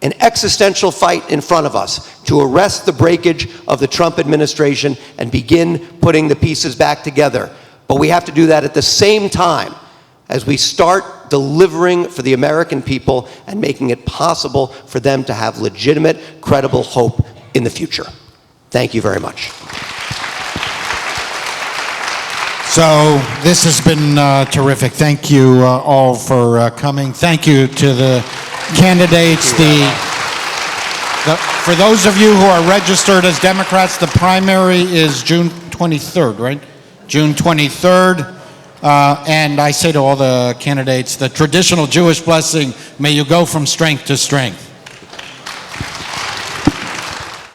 an existential fight in front of us to arrest the breakage of the Trump administration and begin putting the pieces back together. But we have to do that at the same time as we start delivering for the American people and making it possible for them to have legitimate, credible hope in the future. Thank you very much. So this has been terrific. Thank you all for coming. Thank you to the candidates. For those of you who are registered as Democrats, the primary is June 23rd, right? June 23rd. And I say to all the candidates, the traditional Jewish blessing, may you go from strength to strength.